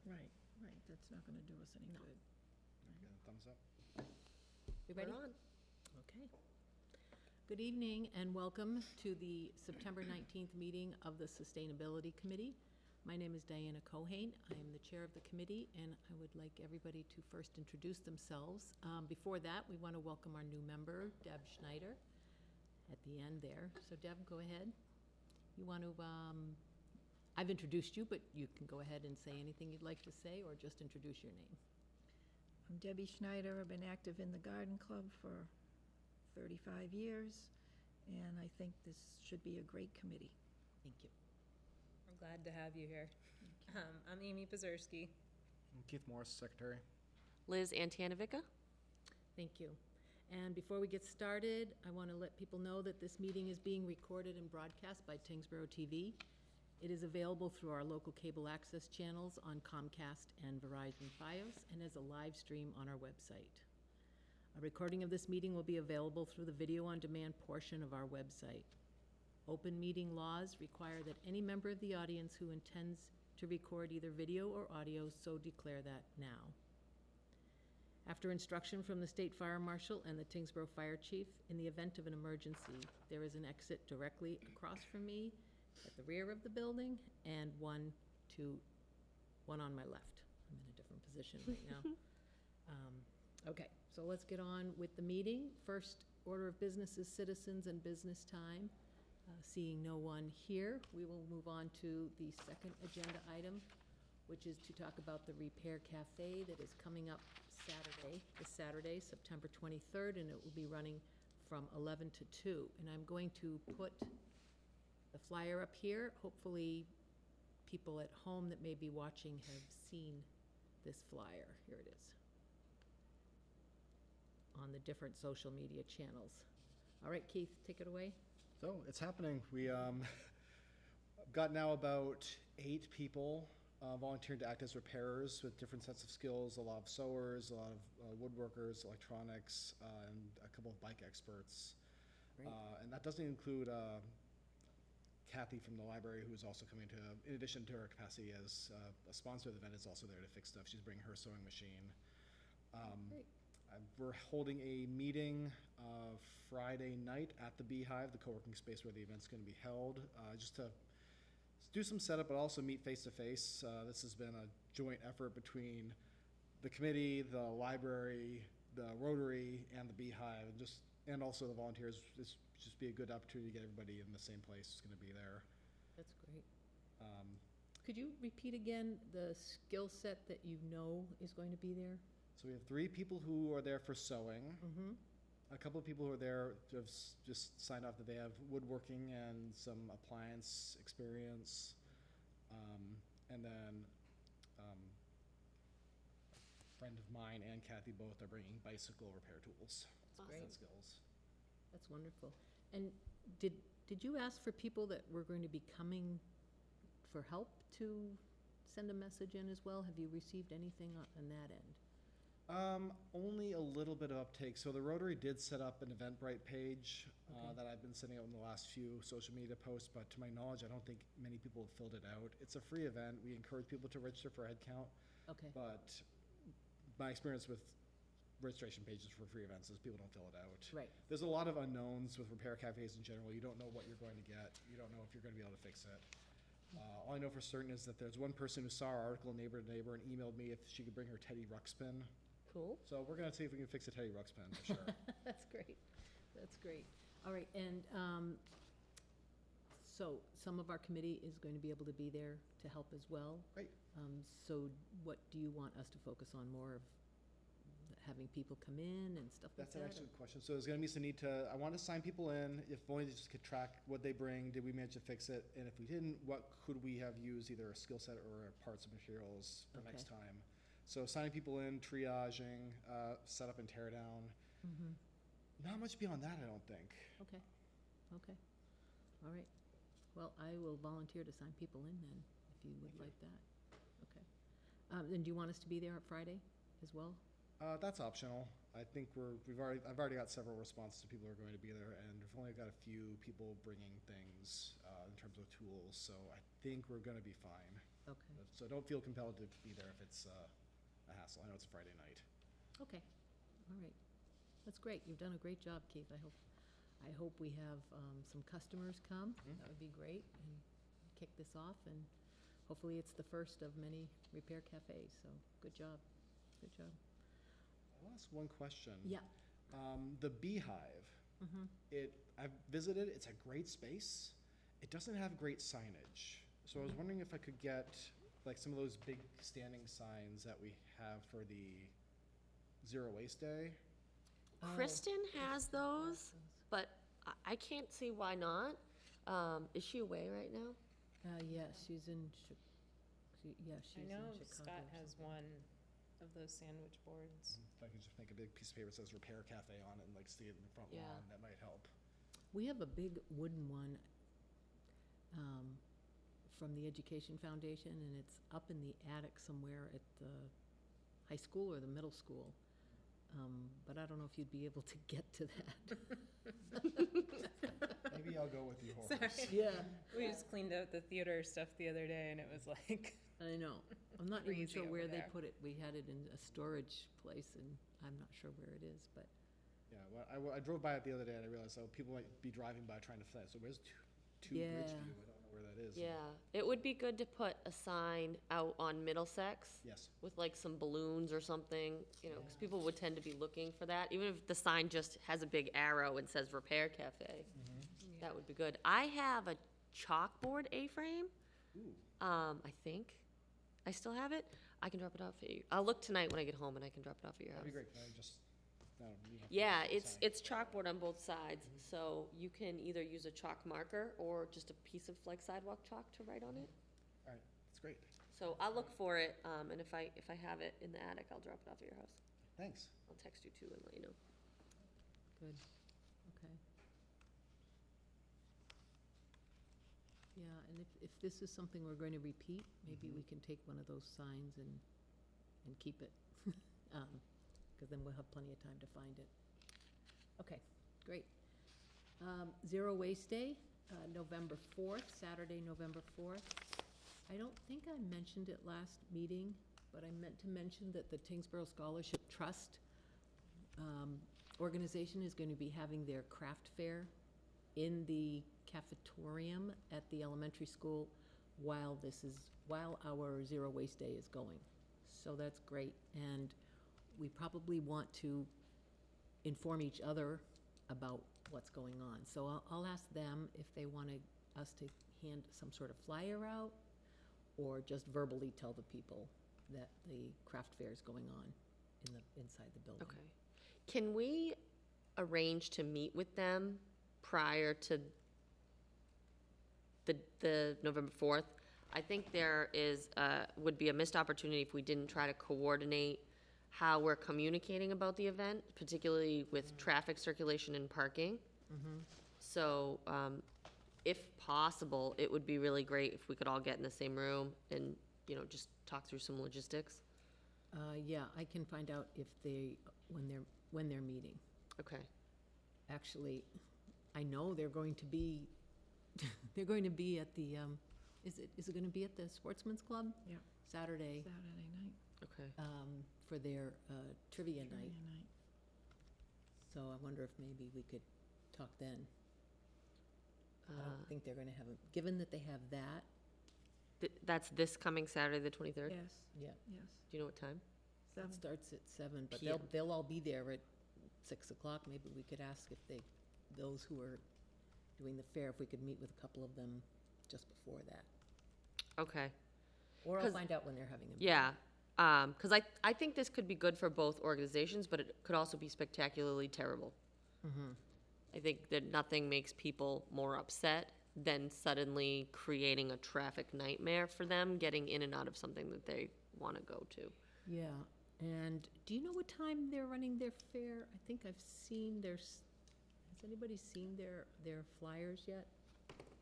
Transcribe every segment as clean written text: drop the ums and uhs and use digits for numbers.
Right, that's not gonna do us any No. good. Got a thumbs up? We ready? We're on. Okay. Good evening and welcome to the September 19th meeting of the Sustainability Committee. My name is Diana Cohane. I am the chair of the committee, and I would like everybody to first introduce themselves. Before that, we want to welcome our new member, Deb Schneider, at the end there. So Deb, go ahead. You want to, I've introduced you, but you can go ahead and say anything you'd like to say or just introduce your name. I'm Debbie Schneider. I've been active in the Garden Club for 35 years, and I think this should be a great committee. Thank you. I'm glad to have you here. I'm Amy Pazurski. And Keith Morris, Secretary. Liz Antanovica. Thank you. And before we get started, I want to let people know that this meeting is being recorded and broadcast by Tyngsborough TV. It is available through our local cable access channels on Comcast and Verizon Fios, and as a live stream on our website. A recording of this meeting will be available through the video on demand portion of our website. Open meeting laws require that any member of the audience who intends to record either video or audio so declare that now. After instruction from the State Fire Marshal and the Tyngsborough Fire Chief, in the event of an emergency, there is an exit directly across from me at the rear of the building and one on my left. I'm in a different position right now. Okay, so let's get on with the meeting. First order of business is citizens and business time. Seeing no one here, we will move on to the second agenda item, which is to talk about the Repair Cafe that is coming up this Saturday, September 23rd, and it will be running from 11 to 2. And I'm going to put the flyer up here. Hopefully people at home that may be watching have seen this flyer. Here it is. On the different social media channels. All right, Keith, take it away. So it's happening. We got now about 8 people volunteering to act as repairers with different sets of skills, a lot of sewers, a lot of woodworkers, electronics, and a couple of bike experts. And that doesn't include Kathy from the library, who's also coming to, in addition to her capacity as a sponsor of the event, is also there to fix stuff. She's bringing her sewing machine. Great. We're holding a meeting Friday night at the Beehive, the co-working space where the event's going to be held, just to do some setup, but also meet face-to-face. This has been a joint effort between the committee, the library, the Rotary, and the Beehive, and also the volunteers. This just be a good opportunity to get everybody in the same place who's going to be there. That's great. Could you repeat again the skill set that you know is going to be there? So we have 3 people who are there for sewing. Mm-hmm. A couple of people who are there to have just signed off that they have woodworking and some appliance experience. And then a friend of mine and Kathy both are bringing bicycle repair tools. That's great. And skills. That's wonderful. And did you ask for people that were going to be coming for help to send a message in as well? Have you received anything on that end? Only a little bit of uptake. So the Rotary did set up an Eventbrite page Okay. that I've been sending out in the last few social media posts, but to my knowledge, I don't think many people have filled it out. It's a free event. We encourage people to register for head count, Okay. but my experience with registration pages for free events is people don't fill it out. Right. There's a lot of unknowns with repair cafes in general. You don't know what you're going to get. You don't know if you're going to be able to fix it. All I know for certain is that there's one person who saw our article, Neighbor to Neighbor, and emailed me if she could bring her Teddy Ruxpin. Cool. So we're going to see if we can fix a Teddy Ruxpin for sure. That's great. That's great. All right, and so some of our committee is going to be able to be there to help as well. Great. So what do you want us to focus on, more of having people come in and stuff like That's that? actually a question. So there's going to be some need to, I want to sign people in, if only to just could track what they bring, did we manage to fix it? And if we didn't, what could we have used, either a skill set or parts and materials for next time? So signing people in, triaging, setup and tear down. Mm-hmm. Not much beyond that, I don't think. Okay. Okay. All right. Well, I will volunteer to sign people in then, if you would like that. Okay. Then do you want us to be there on Friday as well? That's optional. I think I've already got several responses to people who are going to be there, and we've only got a few people bringing things in terms of tools, so I think we're going to be fine. Okay, So don't feel compelled to be there if it's a hassle. I know it's a Friday night. okay, all right. That's great. You've done a great job, Keith. I hope we have some customers come. Mhm. That would be great, and kick this off, and hopefully it's the first of many repair cafes, so good job, good job. I'll ask one question. Yeah. The Beehive, Mm-hmm. I've visited, it's a great space. It doesn't have great signage. So I was wondering if I could get like some of those big standing signs that we have for the Zero Waste Day. Kristen has those, but I can't see why not. Is she away right now? Yeah, she's in, she's I in know Chicago. Scott or has something. one of those sandwich boards. If I could just make a big piece of paper that says Repair Cafe on it and like see it in the front Yeah. lawn, that might help. We have a big wooden one from the Education Foundation, and it's up in the attic somewhere at the high school or the middle school. But I don't know if you'd be able to get to that. Maybe I'll go with yours. Sorry. Yeah, We just cleaned out the theater stuff the other day, and it was like, I know. I'm not even Crazy sure where over they there. put it. We had it in a storage place, and I'm not sure where it is, but Yeah, well, I drove by it the other day and I realized, oh, people might be driving by trying to find, so where's two Yeah. Bridgeview? I don't know where that is. Yeah, it would be good to put a sign out on Middlesex Yes, with like some balloons or something, you know, because people would tend to be looking for that. Even if the sign just has a big arrow and says Repair Cafe, that would be good. I have a chalkboard A-frame, ooh, I think. I still have it. I can drop it off for you. I'll look tonight when I get home and I can drop it off at your house. that'd be great, can I just, no, you have to Yeah, sign. it's chalkboard on both sides, so you can either use a chalk marker or just a piece of like sidewalk chalk to write on it. All right, that's great, So I'll look for it, and if I have it in the attic, I'll drop it off at your house. thanks. I'll text you too and let you know. good. Okay. Yeah, and if this is something we're going to repeat, maybe we can take one of those signs and keep it. Because then we'll have plenty of time to find it. Okay, great. Zero Waste Day, November 4th, Saturday, November 4th. I don't think I mentioned it last meeting, but I meant to mention that the Tyngsborough Scholarship Trust organization is going to be having their craft fair in the cafetorium at the elementary school while our Zero Waste Day is going. So that's great, and we probably want to inform each other about what's going on. So I'll ask them if they want us to hand some sort of flyer out, or just verbally tell the people that the craft fair is going on inside the building. Okay. Can we arrange to meet with them prior to the November 4th? I think there would be a missed opportunity if we didn't try to coordinate how we're communicating about the event, particularly with traffic circulation and parking. So, if possible, it would be really great if we could all get in the same room and, you know, just talk through some logistics. Yeah, I can find out if when they're meeting. Okay. Actually, I know they're going to be, they're going to be at the, is it going to be at the Sportsman's Club? Yeah. Saturday, Saturday night, Okay. for their trivia trivia night. night. So I wonder if maybe we could talk then. I don't think they're going to have, given that they have that, That's this coming Saturday, the 23rd? Yes, yeah, yes. Do you know what time? that 7. starts at 7, but PM. they'll all be there at 6 o'clock. Maybe we could ask if those who are doing the fair, if we could meet with a couple of them just before that. Okay. Or I'll 'Cause- find out when they're having a meeting. Yeah, because I think this could be good for both organizations, but it could also be spectacularly terrible. I think that nothing makes people more upset than suddenly creating a traffic nightmare for them, getting in and out of something that they want to go to. Yeah, and do you know what time they're running their fair? I think I've seen has anybody seen their flyers yet?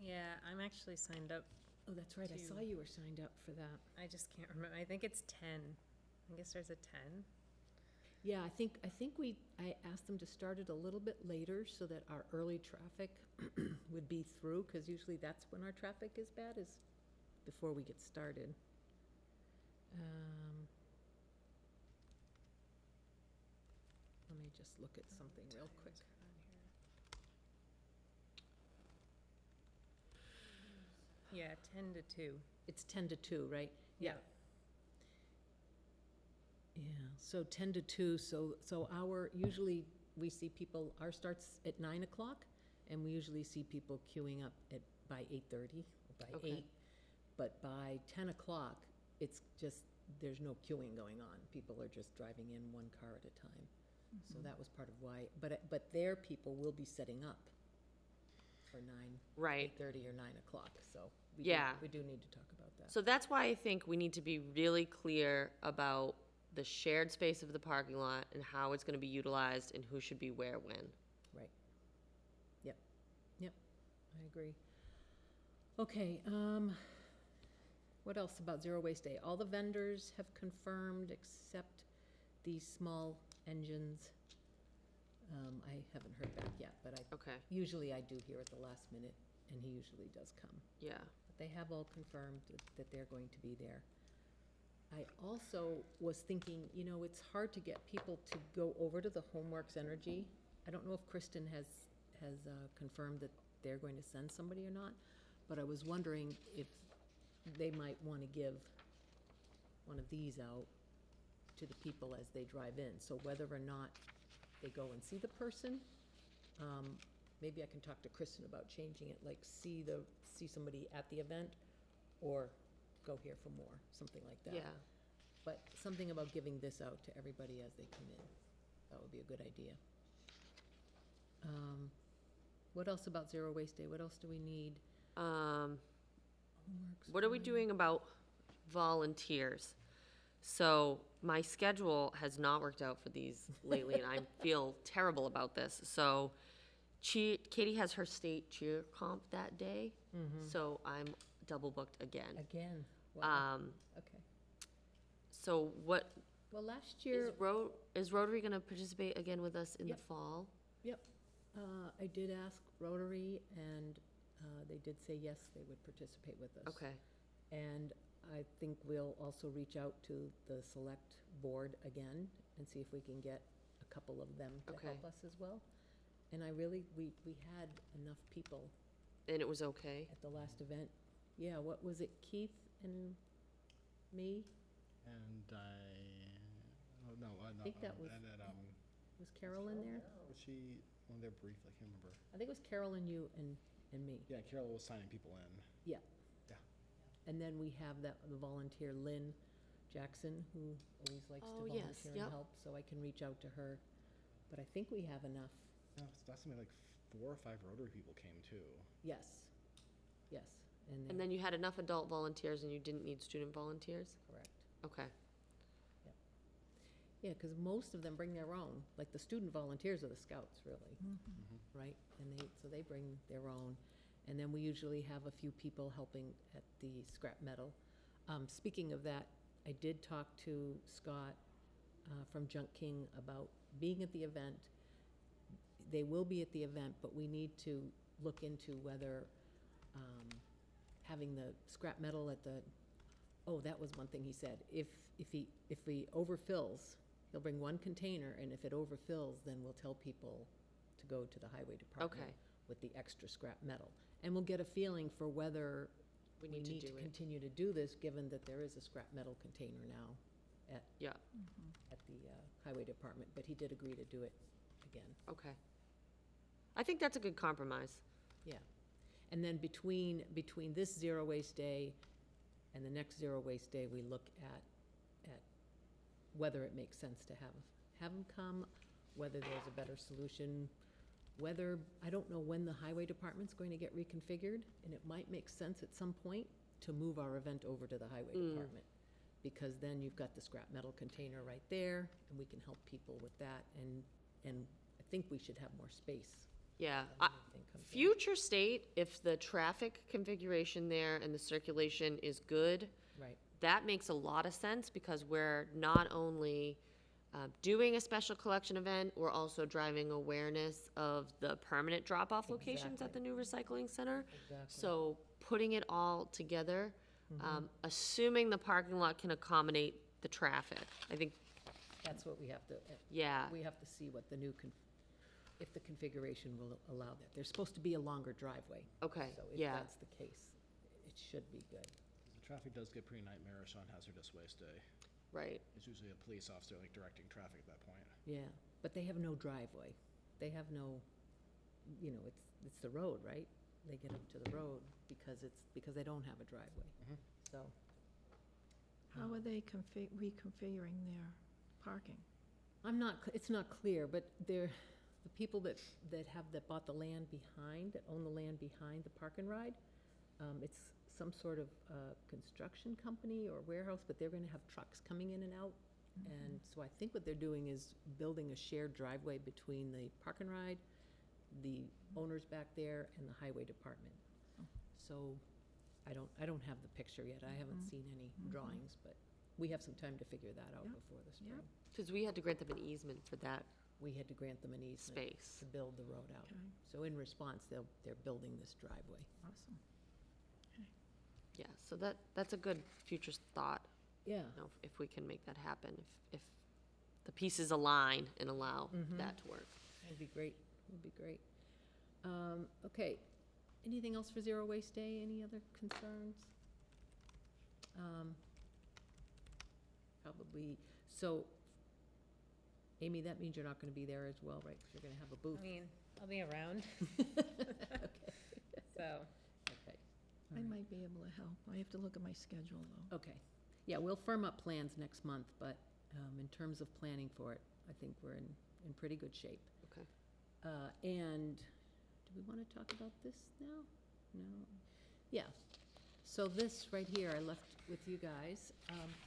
Yeah, I'm actually signed up. Oh, that's right, I To- saw you were signed up for that. I just can't remember. I think it's 10. I think it starts at 10. Yeah, I think I asked them to start it a little bit later so that our early traffic would be through, because usually that's when our traffic is bad, is before we get started. Let me just look at something real quick. Yeah, 10 to 2. It's 10 to 2, right? Yeah. Yeah, so 10 to 2, so usually we see people, our starts at 9 o'clock, and we usually see people queuing up by 8:30 or by Okay. 8. But by 10 o'clock, it's just, there's no queuing going on. People are just driving in one car at a time. So that was part of why, but their people will be setting up for 9, Right. 8:30 or 9 o'clock, so Yeah. we do need to talk about that. So that's why I think we need to be really clear about the shared space of the parking lot and how it's gonna be utilized and who should be where when. Right. Yep, I agree. Okay, what else about Zero Waste Day? All the vendors have confirmed except these small engines. I haven't heard back yet, but Okay, usually I do hear at the last minute, and he usually does come. yeah. But they have all confirmed that they're going to be there. I also was thinking, it's hard to get people to go over to the Homeworks Energy. I don't know if Kristen has confirmed that they're going to send somebody or not, but I was wondering if they might want to give one of these out to the people as they drive in. So whether or not they go and see the person, maybe I can talk to Kristen about changing it, like see somebody at the event, or go here for more, something like that. Yeah. But something about giving this out to everybody as they come in, that would be a good idea. What else about Zero Waste Day? What else do we need? Homework's What are we fine. doing about volunteers? So my schedule has not worked out for these lately, and I feel terrible about this. So Katie has her state cheer comp that day, so I'm double booked again. Again? Wow. Um, Okay. so what, Well, last year, is Rotary gonna participate again with us in the Yep. fall? I did ask Rotary, and they did say yes, they would participate with us. Okay, And I think we'll also reach out to the select board again and see if we can get a couple of them to Okay. help us as well. And we had enough people and it was okay? at the last event. Yeah, what was it, Keith and me? And no, I think that was- and then, Was Carol in there? was she on there briefly? I can't remember. I think it was Carol and you and me. Yeah, Carol was signing people in. And then we have the volunteer Lynn Jackson, who always likes to Oh, yes, volunteer yep. and help, so I can reach out to her. But I think we have enough. No, that's something like 4 or 5 Rotary people came too. Yes. And then, then you had enough adult volunteers and you didn't need student volunteers? correct. Okay, Yeah, because most of them bring their own, like the student volunteers are the scouts, really, right? And they bring their own. And then we usually have a few people helping at the scrap metal. Speaking of that, I did talk to Scott from Junk King about being at the event. They will be at the event, but we need to look into whether having the scrap metal at the, that was one thing he said. If he overfills, he'll bring one container, and if it overfills, then we'll tell people to go to the highway department Okay. with the extra scrap metal. And we'll get a feeling for whether we we need to need do to it. continue to do this, given that there is a scrap metal container now at Yeah, at the highway department, but he did agree to do it again. okay. I think that's a good compromise. And then between this Zero Waste Day and the next Zero Waste Day, we look at whether it makes sense to have them come, whether there's a better solution, whether, I don't know when the highway department's going to get reconfigured, and it might make sense at some point to move our event over to the highway department. Because then you've got the scrap metal container right there, and we can help people with that, and I think we should have more space. Yeah, when anything comes in. future state, if the traffic configuration there and the circulation is good, Right, that makes a lot of sense because we're not only doing a special collection event, we're also driving awareness of the permanent drop-off locations at the new recycling center. exactly. So putting it all together, Assuming the parking lot can accommodate the traffic. I think, That's what we have to, yeah, we have to see what the new, if the configuration will allow that. There's supposed to be a longer driveway. okay, So if yeah. that's the case, it should be good. The traffic does get pretty nightmarish on hazardous waste day. Right, There's usually a police officer like directing traffic at that point. Yeah, but they have no driveway. They have no, it's the road, right? They get up to the road because they don't have a driveway. Mhm. So, How are they reconfiguring their parking? it's not clear, but the people that bought the land behind, that own the land behind the park and ride, it's some sort of construction company or warehouse, but they're gonna have trucks coming in and out. And so I think what they're doing is building a shared driveway between the park and ride, the owners back there, and the highway department. So I don't have the picture yet. I haven't seen any drawings, but we have some time to figure that out Yep. before the spring. Yep. Because we had to grant them an easement for that We had to grant them an easement space. to build the road out. Okay, So in response, they're building this driveway. awesome. Yeah, so that's a good future thought, Yeah. you know, if we can make that happen, if the pieces align and allow Mhm. that to work. That'd be great, would be great. Okay, anything else for Zero Waste Day? Any other concerns? Probably, so, Amy, that means you're not gonna be there as well, right? Because you're gonna have a booth. I mean, I'll be around, Okay, so. okay. I All right. might be able to help. I have to look at my schedule, though. Okay, yeah, we'll firm up plans next month, but in terms of planning for it, I think we're in pretty good shape. Okay. And do we want to talk about this now? No? Yeah. So this right here, I left with you guys.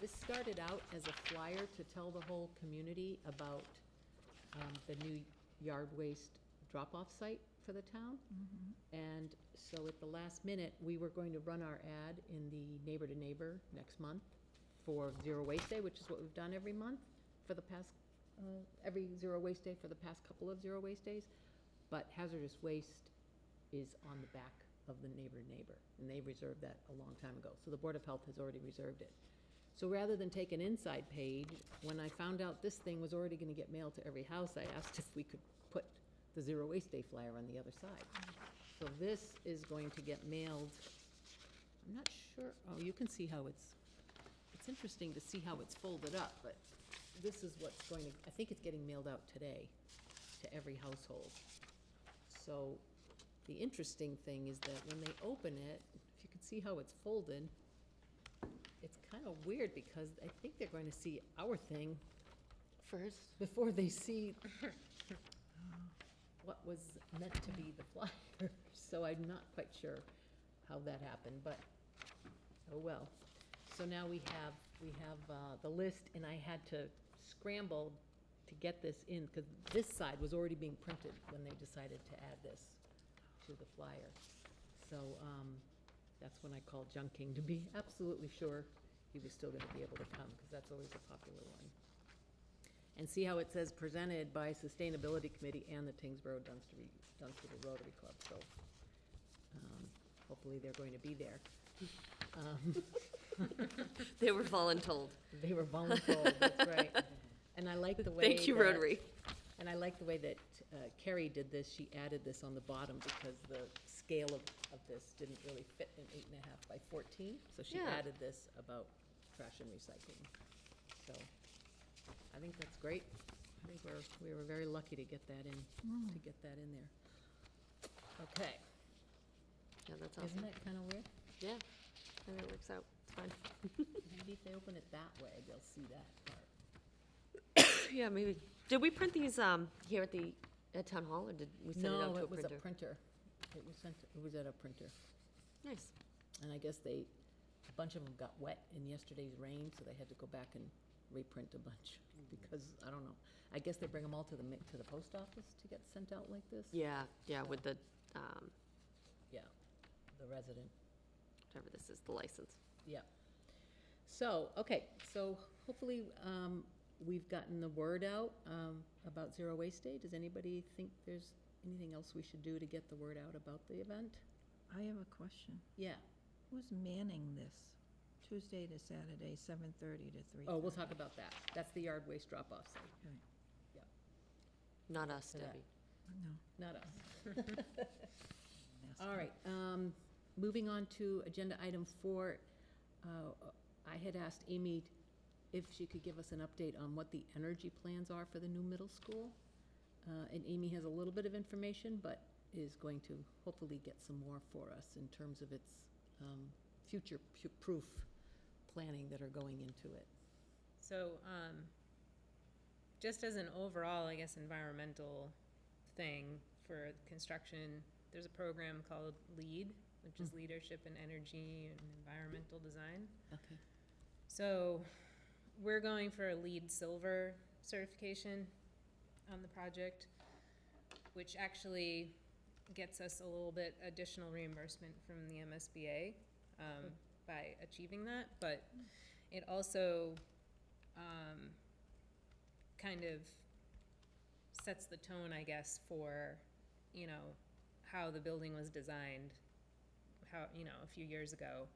This started out as a flyer to tell the whole community about the new yard waste drop-off site for the town. And so at the last minute, we were going to run our ad in the Neighbor to Neighbor next month for Zero Waste Day, which is what we've done every month for the past, every Zero Waste Day for the past couple of Zero Waste Days. But hazardous waste is on the back of the Neighbor to Neighbor, and they reserved that a long time ago. So the Board of Health has already reserved it. So rather than take an inside page, when I found out this thing was already gonna get mailed to every house, I asked if we could put the Zero Waste Day flyer on the other side. So this is going to get mailed, I'm not sure, oh, you can see how it's interesting to see how it's folded up, but this is what's going to, I think it's getting mailed out today to every household. So the interesting thing is that when they open it, if you can see how it's folded, it's kind of weird because I think they're going to see our thing First, before they see what was meant to be the flyer. So I'm not quite sure how that happened, but oh well. So now we have the list, and I had to scramble to get this in, because this side was already being printed when they decided to add this to the flyer. So that's when I called John King to be absolutely sure he was still gonna be able to come, because that's always a popular one. And see how it says presented by Sustainability Committee and the Tyngsborough Dunstable Rotary Club, so hopefully they're going to be there. they were voluntold. They were voluntold, that's right. And I like the way Thank you, that- Rotary. And I like the way that Carrie did this. She added this on the bottom because the scale of this didn't really fit in 8.5 by 14. So she Yeah. added this about trash and recycling. So I think that's great. I think we were very lucky to get that in, there. Okay. Yeah, that's Isn't awesome. that kind of weird? Yeah, I think it works out. It's fine. Maybe if they open it that way, they'll see that part. Yeah, maybe. Did we print these here at Town Hall, or did we send it out No, to a it was printer? a printer. It was at a printer. Nice. And I guess a bunch of them got wet in yesterday's rain, so they had to go back and reprint a bunch, because, I don't know. I guess they bring them all to the post office to get sent out like this? Yeah, with the, Yeah, the resident, whatever this is, the license. yeah. So, okay, so hopefully, we've gotten the word out, about Zero Waste Day. Does anybody think there's anything else we should do to get the word out about the event? I have a question. Yeah. Who's manning this? Tuesday to Saturday, 7:30 to 3:30. Oh, we'll talk about that. That's the yard waste drop-off site. Okay. Not us, For that. Debbie. No. Not us. Ask All them. right, moving on to agenda item 4. I had asked Amy if she could give us an update on what the energy plans are for the new middle school. And Amy has a little bit of information, but is going to hopefully get some more for us in terms of its future-proof planning that are going into it. So, just as an overall, I guess, environmental thing for construction, there's a program called LEAD, which is Leadership in Energy and Environmental Design. Okay. So, we're going for a LEED Silver certification on the project, which actually gets us a little bit additional reimbursement from the MSBA by achieving that, but it also kind of sets the tone, I guess, for, you know, how the building was designed, how, you know, a few years ago.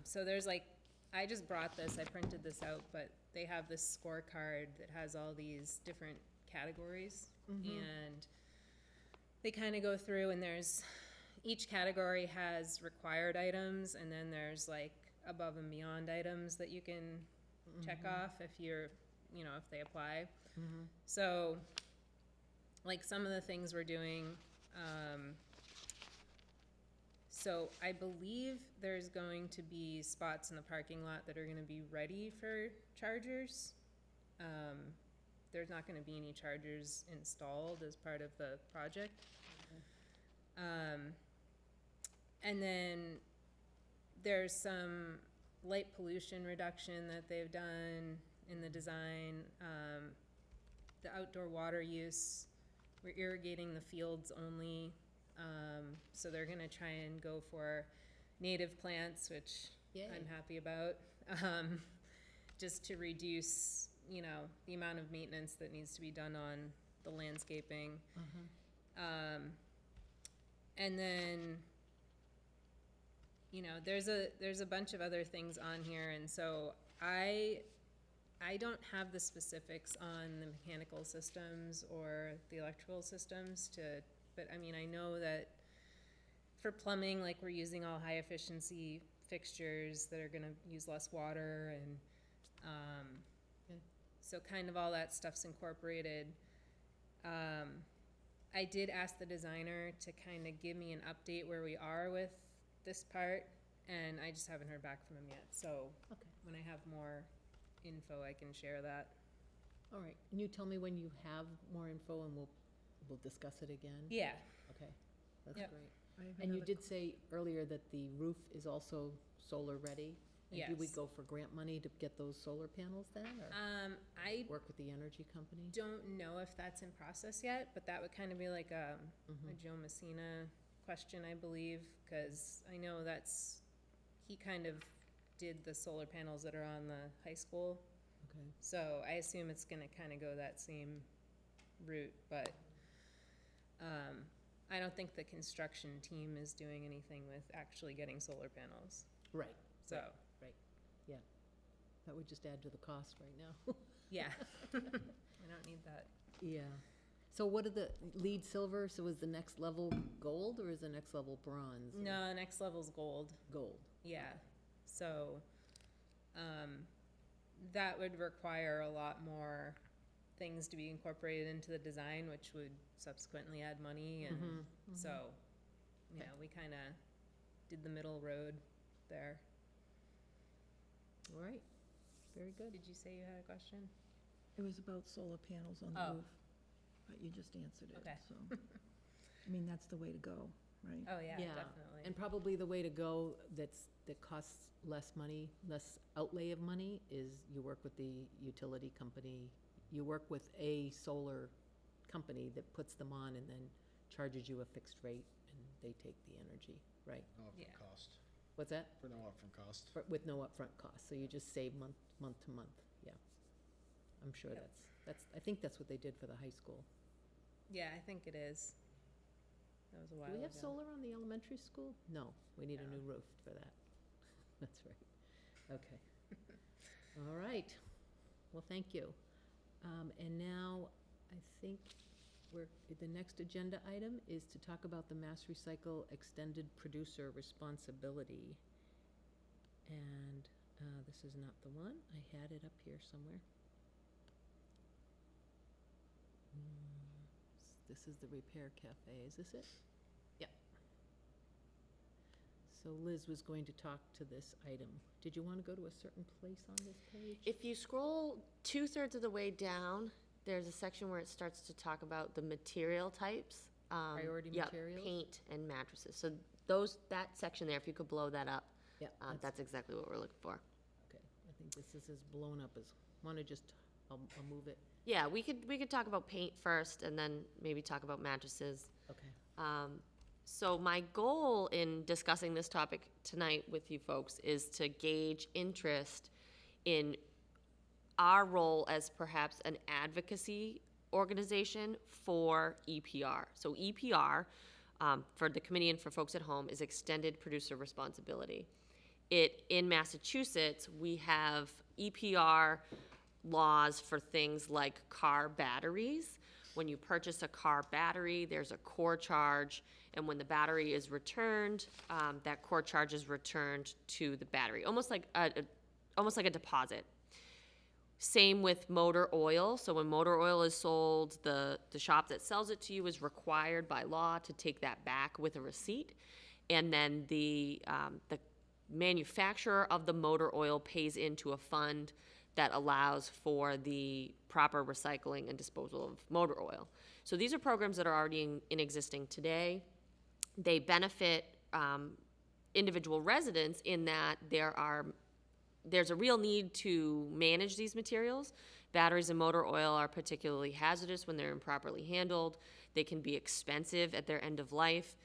So there's like, I just brought this, I printed this out, but they have this scorecard that has all these different categories, and they kind of go through, and there's, each category has required items, and then there's like above and beyond items that you can check off if you're, you know, if they apply. So, like some of the things we're doing, so I believe there's going to be spots in the parking lot that are gonna be ready for chargers. There's not gonna be any chargers installed as part of the project. And then there's some light pollution reduction that they've done in the design. The outdoor water use, we're irrigating the fields only. So they're gonna try and go for native plants, which Yay. I'm happy about. Just to reduce, you know, the amount of maintenance that needs to be done on the landscaping. And then, you know, there's a bunch of other things on here, and so I don't have the specifics on the mechanical systems or the electrical systems but I mean, I know that for plumbing, like, we're using all high efficiency fixtures that are gonna use less water, and so kind of all that stuff's incorporated. I did ask the designer to kind of give me an update where we are with this part, and I just haven't heard back from him yet. So when I have more info, I can share that. All right, and you tell me when you have more info and we'll discuss it again? Yeah. Okay, that's Yep. great. I have And you another did say earlier that the roof is also solar ready? And do we Yes. go for grant money to get those solar panels then, or I work with the energy company? don't know if that's in process yet, but that would kind of be like a Joe Messina question, I believe, because I know he kind of did the solar panels that are on the high school. Okay. So I assume it's gonna kind of go that same route, but I don't think the construction team is doing anything with actually getting solar panels, Right, so, right, yeah. That would just add to the cost right now. yeah. I don't need that. Yeah. So what are the lead silver, so is the next level gold, or is the next level bronze? or No, next level's gold. Gold. Yeah, so, that would require a lot more things to be incorporated into the design, which would subsequently add money, and so, you know, we kinda did the middle road there. All right, very good. Did you say you had a question? It was about solar panels on Oh. the roof, but you just answered it, Okay. so. I mean, that's the way to go, right? Oh, yeah, Yeah, definitely. And probably the way to go that costs less money, less outlay of money, is you work with the utility company. You work with a solar company that puts them on and then charges you a fixed rate, and they take the energy, right? No upfront Yeah. cost, What's that? for no upfront cost. With no upfront cost, so you just save month to month, yeah. I'm sure Yep. I think that's what they did for the high school. Yeah, I think it is. That was a while Do ago. we have solar on the elementary school? No, we need a No. new roof for that. That's right. Okay. All right. Well, thank you. And now, I think the next agenda item is to talk about the Mass Recycle Extended Producer Responsibility. And this is not the one. I had it up here somewhere. This is the Repair Cafe. Is this it? Yep. So Liz was going to talk to this item. Did you want to go to a certain place on this page? If you scroll 2/3 of the way down, there's a section where it starts to talk about the material types. Priority yeah, materials? Paint and mattresses. So that section there, if you could blow that up, Yep. that's exactly what we're looking for. Okay, I think this is as blown up as, want to just, I'll move it. Yeah, we could talk about paint first and then maybe talk about mattresses. Okay. So my goal in discussing this topic tonight with you folks is to gauge interest in our role as perhaps an advocacy organization for EPR. So EPR, for the committee and for folks at home, is Extended Producer Responsibility. In Massachusetts, we have EPR laws for things like car batteries. When you purchase a car battery, there's a core charge, and when the battery is returned, that core charge is returned to the battery, almost like a deposit. Same with motor oil. So when motor oil is sold, the shop that sells it to you is required by law to take that back with a receipt, and then the manufacturer of the motor oil pays into a fund that allows for the proper recycling and disposal of motor oil. So these are programs that are already in existing today. They benefit individual residents in that there's a real need to manage these materials. Batteries and motor oil are particularly hazardous when they're improperly handled. They can be expensive at their end of life.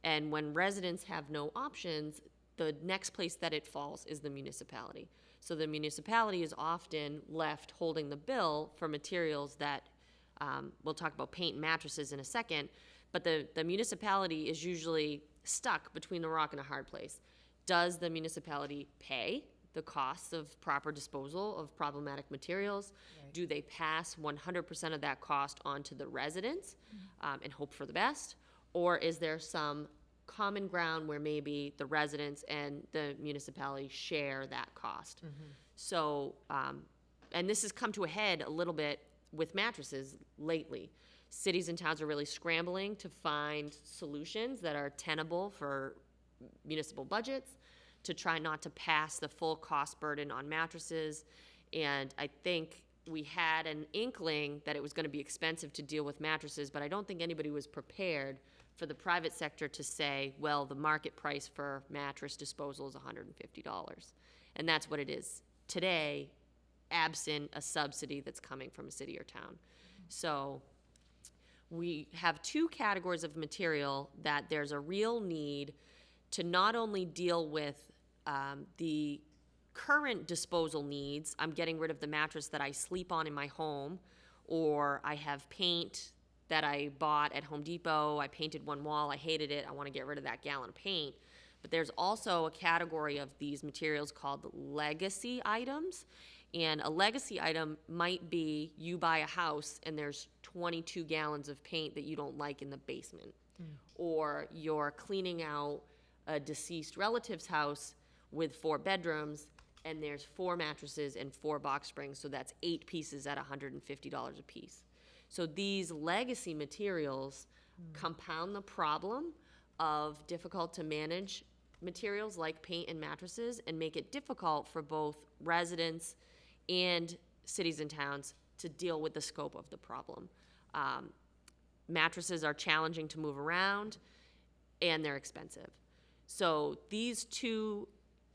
And when residents have no options, the next place that it falls is the municipality. So the municipality is often left holding the bill for materials that, we'll talk about paint and mattresses in a second, but the municipality is usually stuck between a rock and a hard place. Does the municipality pay the costs of proper disposal of problematic materials? Right. Do they pass 100% of that cost on to the residents and hope for the best? Or is there some common ground where maybe the residents and the municipality share that cost? So, and this has come to a head a little bit with mattresses lately. Cities and towns are really scrambling to find solutions that are tenable for municipal budgets, to try not to pass the full cost burden on mattresses. And I think we had an inkling that it was going to be expensive to deal with mattresses, but I don't think anybody was prepared for the private sector to say, well, the market price for mattress disposal is $150. And that's what it is today, absent a subsidy that's coming from a city or town. So we have two categories of material that there's a real need to not only deal with the current disposal needs. I'm getting rid of the mattress that I sleep on in my home, or I have paint that I bought at Home Depot. I painted one wall, I hated it, I want to get rid of that gallon of paint. But there's also a category of these materials called legacy items. And a legacy item might be you buy a house and there's 22 gallons of paint that you don't like in the basement. Or you're cleaning out a deceased relative's house with 4 bedrooms and there's 4 mattresses and 4 box springs, so that's 8 pieces at $150 a piece. So these legacy materials compound the problem of difficult to manage materials like paint and mattresses and make it difficult for both residents and cities and towns to deal with the scope of the problem. Mattresses are challenging to move around and they're expensive. So these two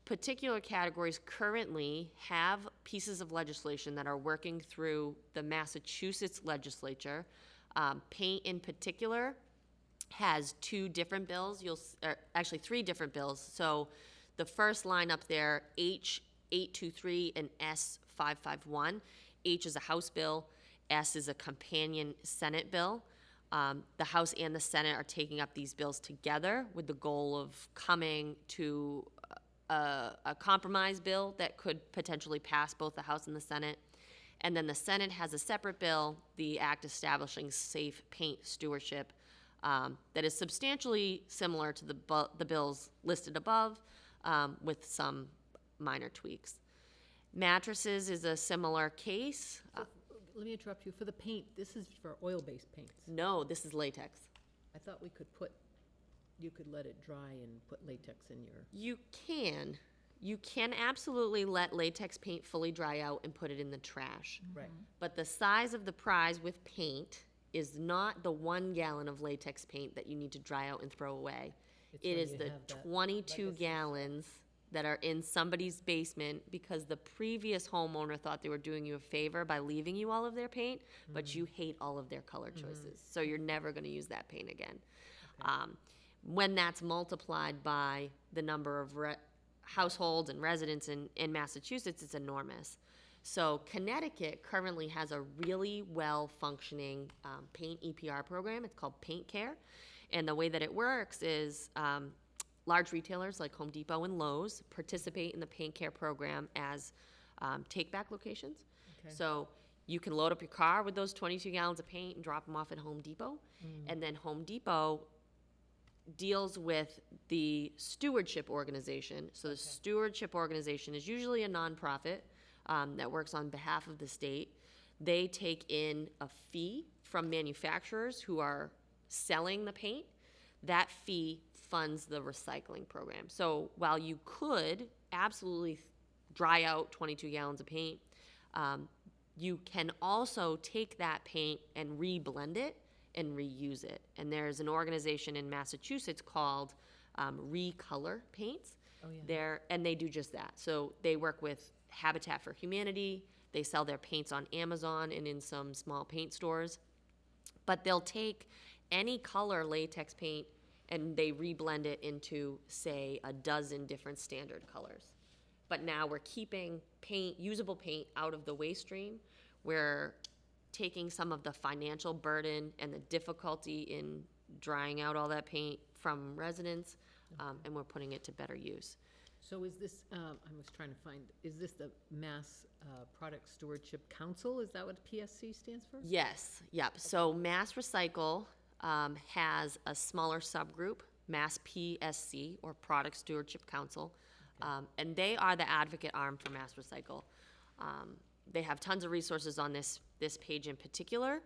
particular categories currently have pieces of legislation that are working through the Massachusetts legislature. Paint in particular has 2 different bills, actually 3 different bills. So the first line up there, H823 and S551. H is a House bill, S is a companion Senate bill. The House and the Senate are taking up these bills together with the goal of coming to a compromise bill that could potentially pass both the House and the Senate. And then the Senate has a separate bill, the Act Establishing Safe Paint Stewardship, that is substantially similar to the bills listed above, with some minor tweaks. Mattresses is a similar case. Let me interrupt you. For the paint, this is for oil-based paints. No, this is latex. I thought you could let it dry and put latex in your, You can absolutely let latex paint fully dry out and put it in the trash. right. But the size of the prize with paint is not the 1 gallon of latex paint that you need to dry out and throw away. It's It when is you the have that 22 legacy. gallons that are in somebody's basement because the previous homeowner thought they were doing you a favor by leaving you all of their paint, but you hate all of their color choices. So you're never gonna use that paint again. When that's multiplied by the number of households and residents in Massachusetts, it's enormous. So Connecticut currently has a really well-functioning paint EPR program. It's called Paint Care. And the way that it works is large retailers like Home Depot and Lowe's participate in the Paint Care program as take-back locations. Okay. So you can load up your car with those 22 gallons of paint and drop them off at Home Depot. And then Home Depot deals with the stewardship organization. So the stewardship organization is usually a nonprofit that works on behalf of the state. They take in a fee from manufacturers who are selling the paint. That fee funds the recycling program. So while you could absolutely dry out 22 gallons of paint, you can also take that paint and reblend it and reuse it. And there's an organization in Massachusetts called Recolor Paints. Oh, yeah. And they do just that. So they work with Habitat for Humanity. They sell their paints on Amazon and in some small paint stores. But they'll take any color latex paint and they reblend it into, say, a dozen different standard colors. But now we're keeping paint, usable paint, out of the waste stream. We're taking some of the financial burden and the difficulty in drying out all that paint from residents, and we're putting it to better use. So is this, I was trying to find, is this the Mass Product Stewardship Council? Is that what PSC stands for? Yes, yep. So Mass Recycle has a smaller subgroup, Mass PSC, or Product Stewardship Council, and they are the advocate arm for Mass Recycle. They have tons of resources on this page in particular,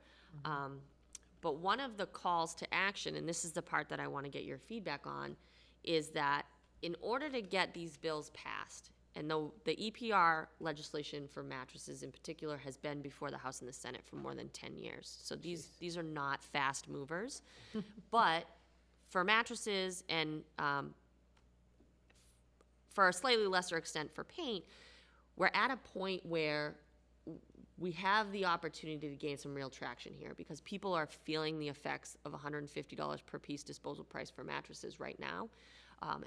but one of the calls to action, and this is the part that I want to get your feedback on, is that in order to get these bills passed, and the EPR legislation for mattresses in particular has been before the House and the Senate for more than 10 years. So these are not fast movers. But for mattresses and for a slightly lesser extent for paint, we're at a point where we have the opportunity to gain some real traction here because people are feeling the effects of $150 per piece disposal price for mattresses right now.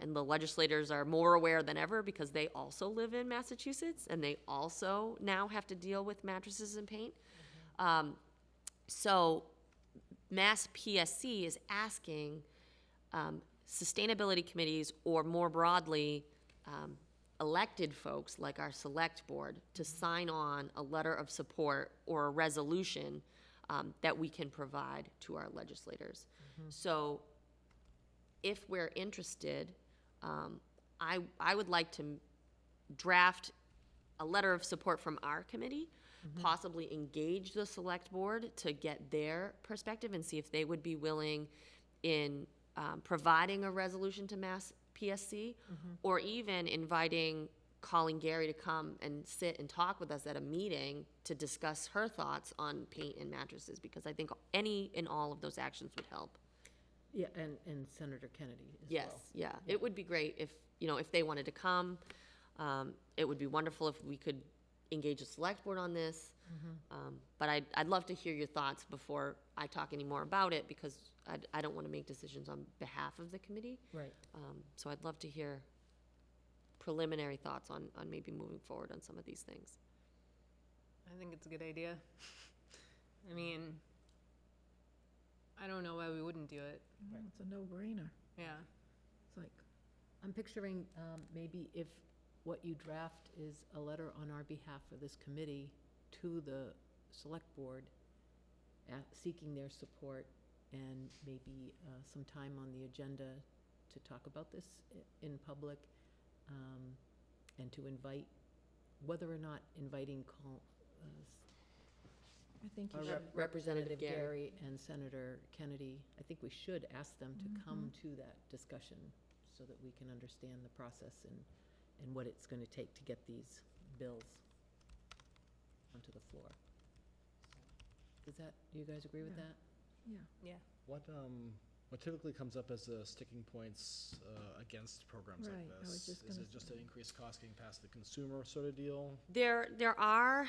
And the legislators are more aware than ever because they also live in Massachusetts and they also now have to deal with mattresses and paint. So Mass PSC is asking sustainability committees, or more broadly, elected folks like our select board, to sign on a letter of support or a resolution that we can provide to our legislators. So if we're interested, I would like to draft a letter of support from our committee, possibly engage the select board to get their perspective and see if they would be willing in providing a resolution to Mass PSC, or even calling Gary to come and sit and talk with us at a meeting to discuss her thoughts on paint and mattresses, because I think any and all of those actions would help. Yeah, and Senator Kennedy as Yes, well. yeah. It would be great if they wanted to come. It would be wonderful if we could engage a select board on this. But I'd love to hear your thoughts before I talk any more about it, because I don't want to make decisions on behalf of the committee. Right. So I'd love to hear preliminary thoughts on maybe moving forward on some of these things. I think it's a good idea. I mean, I don't know why we wouldn't do it. Well, it's a no-brainer. Yeah. It's like, I'm picturing maybe if what you draft is a letter on our behalf for this committee to the select board, seeking their support, and maybe some time on the agenda to talk about this in public, and to invite, whether or not inviting I think you Our should. Representative Gary. Gary and Senator Kennedy, I think we should ask them to come to that discussion so that we can understand the process and what it's going to take to get these bills onto the floor. Does that, do you guys agree with Yeah. that? Yeah. What typically comes up as the sticking points against programs like Right, I was this? just Is gonna it just say. an increased cost getting past the consumer sort of deal? There are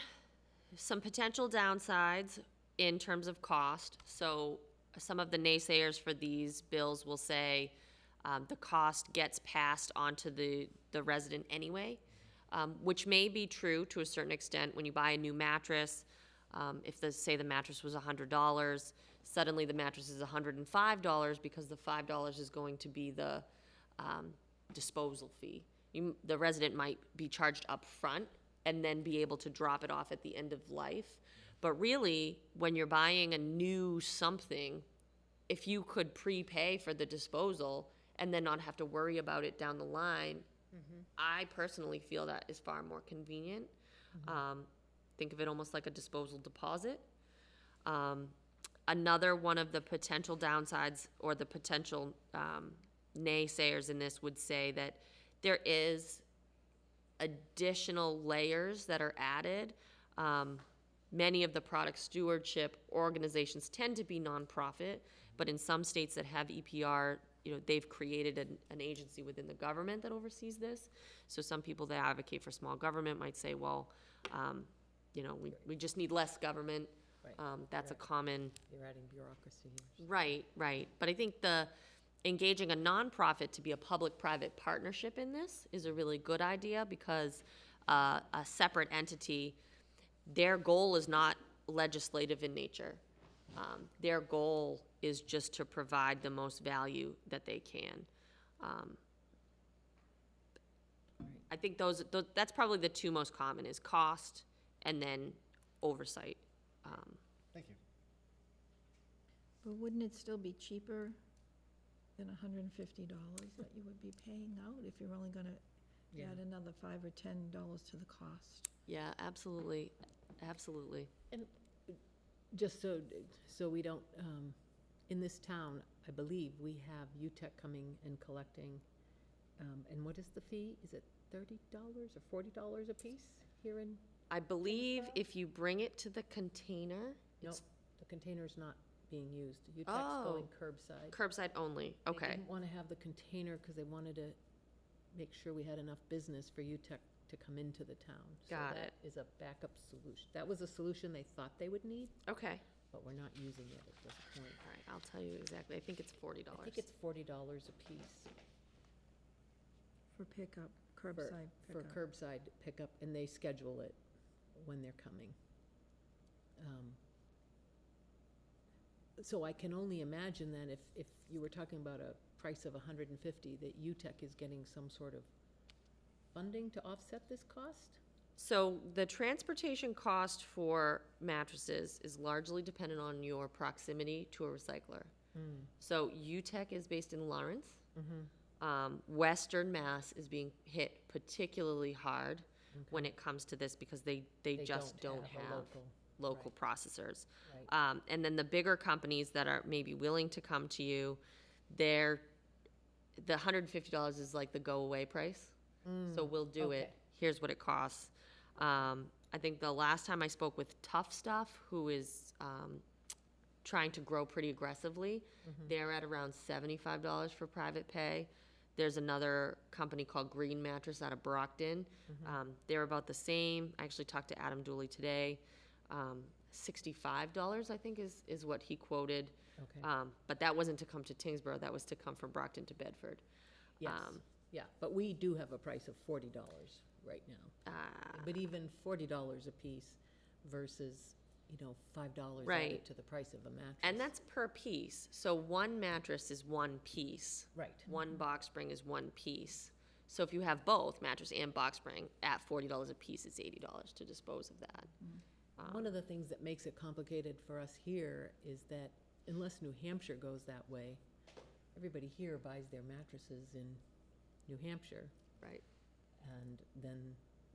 some potential downsides in terms of cost. So some of the naysayers for these bills will say the cost gets passed on to the resident anyway, which may be true to a certain extent. When you buy a new mattress, if say the mattress was $100, suddenly the mattress is $105 because the $5 is going to be the disposal fee. The resident might be charged up front and then be able to drop it off at the end of life. But really, when you're buying a new something, if you could prepay for the disposal and then not have to worry about it down the line, I personally feel that is far more convenient. Think of it almost like a disposal deposit. Another one of the potential downsides or the potential naysayers in this would say that there is additional layers that are added. Many of the product stewardship organizations tend to be nonprofit, but in some states that have EPR, they've created an agency within the government that oversees this. So some people that advocate for small government might say, well, we just need less government. Right. That's a Right. common. You're adding bureaucracy here. Right. But I think engaging a nonprofit to be a public-private partnership in this is a really good idea because a separate entity, their goal is not legislative in nature. Their goal is just to provide the most value that they can. I think that's probably the two most common is cost and then oversight. Thank you. But wouldn't it still be cheaper than $150 that you would be paying out if you're only gonna Yeah. add another $5 or $10 to the cost? Yeah, absolutely. And just so we don't, in this town, I believe we have UTEC coming and collecting, and what is the fee? Is it $30 or $40 a piece here in? I believe Tyngsborough? if you bring it to the container, No, it's the container's not being used. UTEC's Oh. going curbside. curbside only. They Okay. didn't want to have the container because they wanted to make sure we had enough business for UTEC to come into the town. Got So that is a backup solution. That was a solution they thought they would need, Okay. but we're not using it at this point. All right, I'll tell you exactly. I think it's $40. I think it's $40 a piece For pickup, for curbside for pickup. curbside pickup, and they schedule it when they're coming. So I can only imagine then if you were talking about a price of $150, that UTEC is getting some sort of funding to offset this cost? So the transportation cost for mattresses is largely dependent on your proximity to a recycler. So UTEC is based in Lawrence. Western Mass is being hit particularly hard when it comes to this because they just don't a have local, local processors. right. And then the bigger companies that are maybe willing to come to you, the $150 is like the go-away price. So we'll do it. okay. Here's what it costs. I think the last time I spoke with Tough Stuff, who is trying to grow pretty aggressively, they're at around $75 for private pay. There's another company called Green Mattress out of Brockton. They're about the same. I actually talked to Adam Dooley today. $65, I think, is what he quoted. Okay, But that wasn't to come to Tyngsborough. That was to come from Brockton to Bedford. yes, yeah, but we do have a price of $40 right now. Uh, But even $40 a piece versus, $5 Right. added to the price of a mattress. And that's per piece. So one mattress is one piece. Right. One box spring is one piece. So if you have both, mattress and box spring, at $40 a piece, it's $80 to dispose of that. One of the things that makes it complicated for us here is that unless New Hampshire goes that way, everybody here buys their mattresses in New Hampshire. Right. And then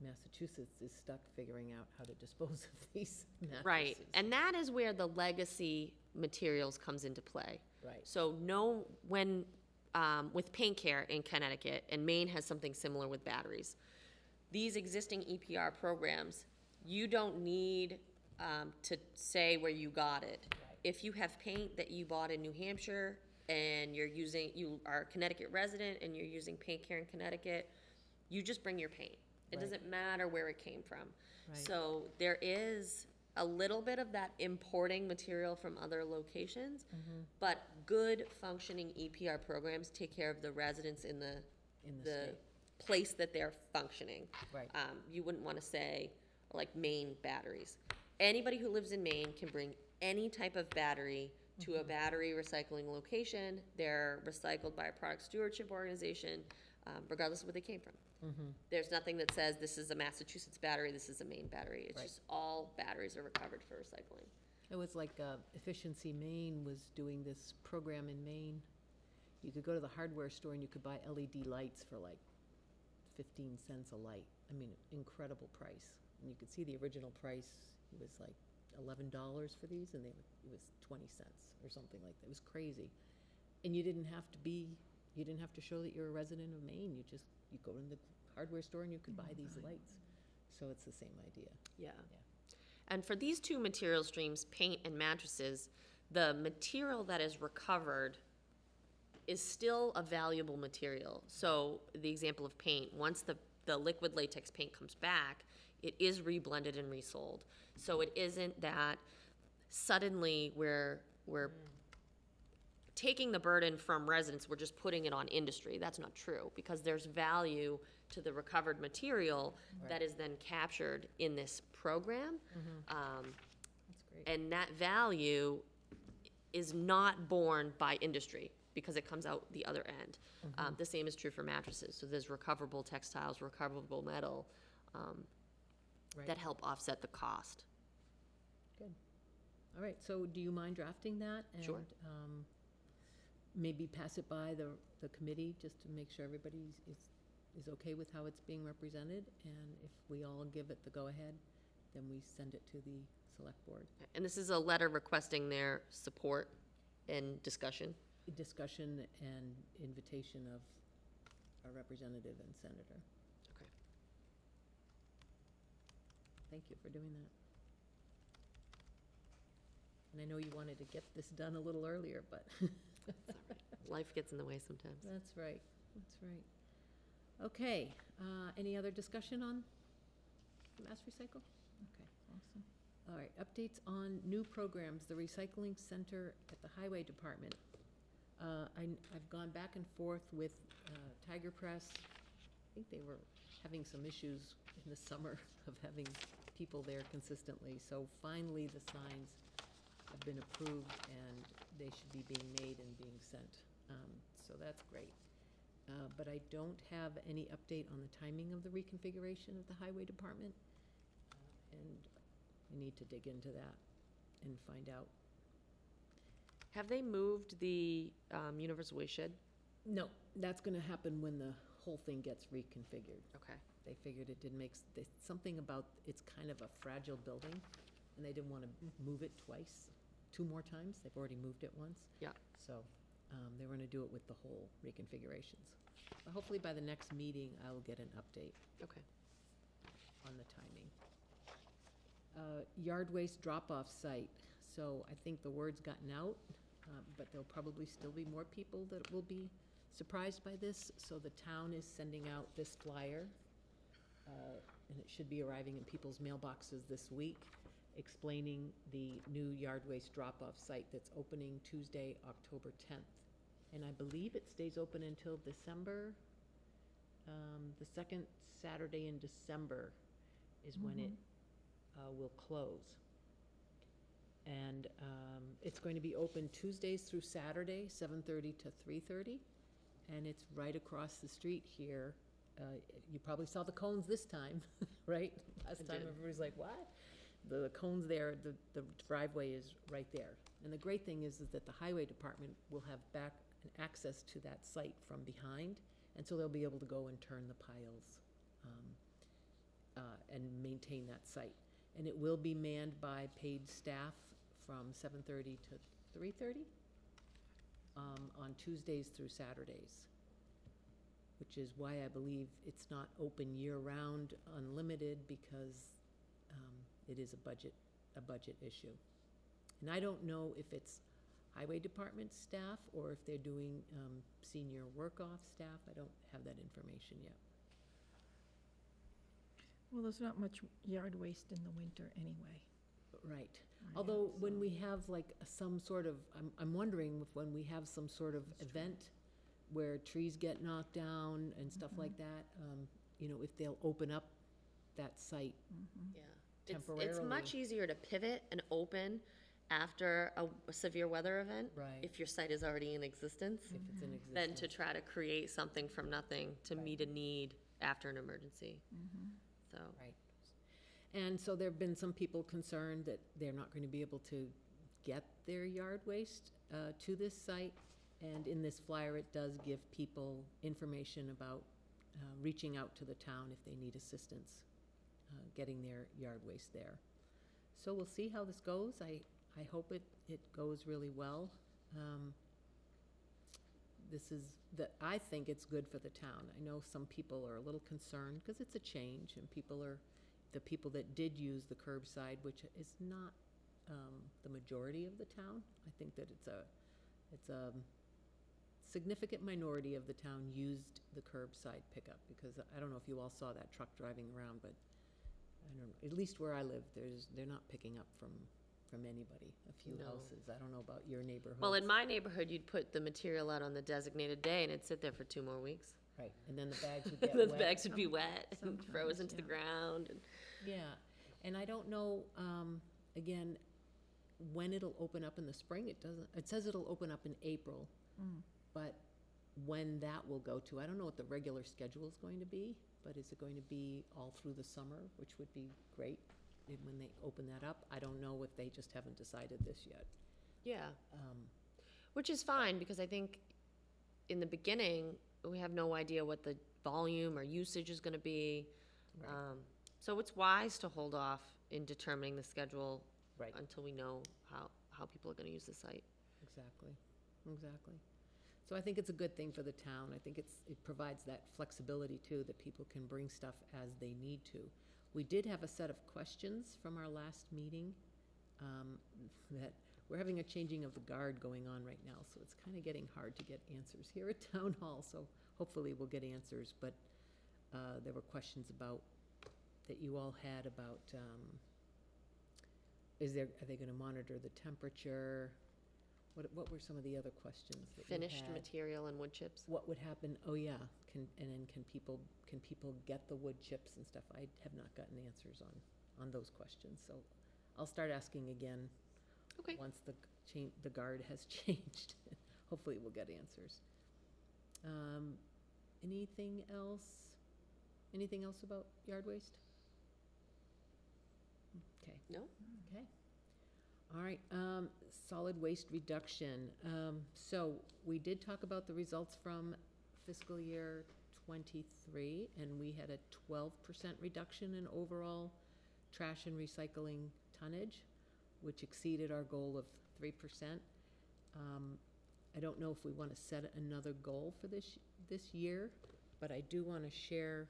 Massachusetts is stuck figuring out how to dispose of these mattresses. Right. And that is where the legacy materials comes into play. Right. So with paint care in Connecticut, and Maine has something similar with batteries, these existing EPR programs, you don't need to say where you got it. Right. If you have paint that you bought in New Hampshire and you are a Connecticut resident and you're using paint care in Connecticut, you just bring your paint. It Right. doesn't matter where it came from. Right. So there is a little bit of that importing material from other locations, but good functioning EPR programs take care of the residents in the state. place that they're functioning. Right. You wouldn't want to say, like, Maine batteries. Anybody who lives in Maine can bring any type of battery to a battery recycling location. They're recycled by a product stewardship organization, regardless of where they came from. There's nothing that says this is a Massachusetts battery, this is a Maine battery. It's Right. just all batteries are recovered for recycling. It was like Efficiency Maine was doing this program in Maine. You could go to the hardware store and you could buy LED lights for like 15 cents a light. I mean, incredible price. And you could see the original price, it was like $11 for these, and it was 20 cents or something like that. It was crazy. And you didn't have to show that you're a resident of Maine. You go in the hardware store and you could buy these lights. So it's the same idea. Yeah. And for these two material streams, paint and mattresses, the material that is recovered is still a valuable material. So the example of paint, once the liquid latex paint comes back, it is reblended and resold. So it isn't that suddenly we're taking the burden from residents, we're just putting it on industry. That's not true, because there's value to the recovered material that is then captured in this program. That's great. And that value is not borne by industry, because it comes out the other end. The same is true for mattresses. So there's recoverable textiles, recoverable metal, Right. that help offset the cost. Good. All right, so do you mind drafting that? Sure. And maybe pass it by the committee, just to make sure everybody is okay with how it's being represented? And if we all give it the go-ahead, then we send it to the select board. And this is a letter requesting their support and discussion. Discussion and invitation of our representative and senator. Okay. Thank you for doing that. And I know you wanted to get this done a little earlier, but Life gets in the way sometimes. that's right, that's right. Okay, any other discussion on mass recycle? Okay. Awesome. All right, updates on new programs, the recycling center at the highway department. I've gone back and forth with Tiger Press. I think they were having some issues in the summer of having people there consistently. So finally, the signs have been approved and they should be being made and being sent. So that's great. But I don't have any update on the timing of the reconfiguration of the highway department. And I need to dig into that and find out. Have they moved the universal waste shed? No, that's gonna happen when the whole thing gets reconfigured. Okay. They figured it didn't make, something about, it's kind of a fragile building, and they didn't wanna move it two more times. They've already moved it once. Yeah. So, they were gonna do it with the whole reconfigurations. But hopefully by the next meeting, I will get an update Okay. on the timing. Yard waste drop-off site. So I think the word's gotten out, but there'll probably still be more people that will be surprised by this. So the town is sending out this flyer, and it should be arriving in people's mailboxes this week, explaining the new yard waste drop-off site that's opening Tuesday, October 10th. And I believe it stays open until December. The second Saturday in December is when it will close. And it's going to be open Tuesdays through Saturday, 7:30 to 3:30. And it's right across the street here. You probably saw the cones this time, right? Last I time did. everybody's like, what? The cones there, the driveway is right there. And the great thing is that the highway department will have back and access to that site from behind. And so they'll be able to go and turn the piles and maintain that site. And it will be manned by paid staff from 7:30 to 3:30 on Tuesdays through Saturdays, which is why I believe it's not open year-round, unlimited, because it is a budget issue. And I don't know if it's highway department staff or if they're doing senior work-off staff. I don't have that information yet. Well, there's not much yard waste in the winter anyway. Right. Although when so- we have like some sort of, I'm wondering if when we have some sort of event where trees get knocked down and stuff like that, you know, if they'll open up that site Yeah. It's temporarily. much easier to pivot and open after a severe weather event. Right. If your site is already in existence, if it's in than existence. to try to create something from nothing to Right. meet a need after an emergency. So, Right. And so there've been some people concerned that they're not going to be able to get their yard waste to this site. And in this flyer, it does give people information about reaching out to the town if they need assistance getting their yard waste there. So we'll see how this goes. I hope it goes really well. I think it's good for the town. I know some people are a little concerned because it's a change, and the people that did use the curbside, which is not the majority of the town. I think that it's a significant minority of the town used the curbside pickup, because I don't know if you all saw that truck driving around, but I don't, at least where I live, they're not picking up from anybody, a few No. houses. I don't know about your neighborhood. well, in my neighborhood, you'd put the material out on the designated day and it'd sit there for 2 more weeks. Right, and then the bags would get The wet. bags would be wet and Sometimes, frozen to the yeah. ground. And Yeah, and I don't know, again, when it'll open up in the spring. It says it'll open up in April, but when that will go to, I don't know what the regular schedule is going to be, but is it going to be all through the summer, which would be great when they open that up? I don't know if they just haven't decided this yet. Yeah, which is fine, because I think in the beginning, we have no idea what the volume or usage is gonna be. Right. So it's wise to hold off in determining the schedule Right. until we know how people are gonna use the site. Exactly. So I think it's a good thing for the town. I think it provides that flexibility too, that people can bring stuff as they need to. We did have a set of questions from our last meeting, that we're having a changing of the guard going on right now, so it's kind of getting hard to get answers here at Town Hall, so hopefully we'll get answers, but there were questions that you all had about, are they gonna monitor the temperature? What were some of the other questions that you Finished had? material and wood chips. What would happen, oh yeah, can people get the wood chips and stuff? I have not gotten answers on those questions, so I'll start asking again. Okay. Once the guard has changed. Hopefully we'll get answers. Anything else? Anything else about yard waste? Okay. No? Okay. All right, solid waste reduction. So we did talk about the results from fiscal year '23, and we had a 12% reduction in overall trash and recycling tonnage, which exceeded our goal of 3%. I don't know if we want to set another goal for this year, but I do want to share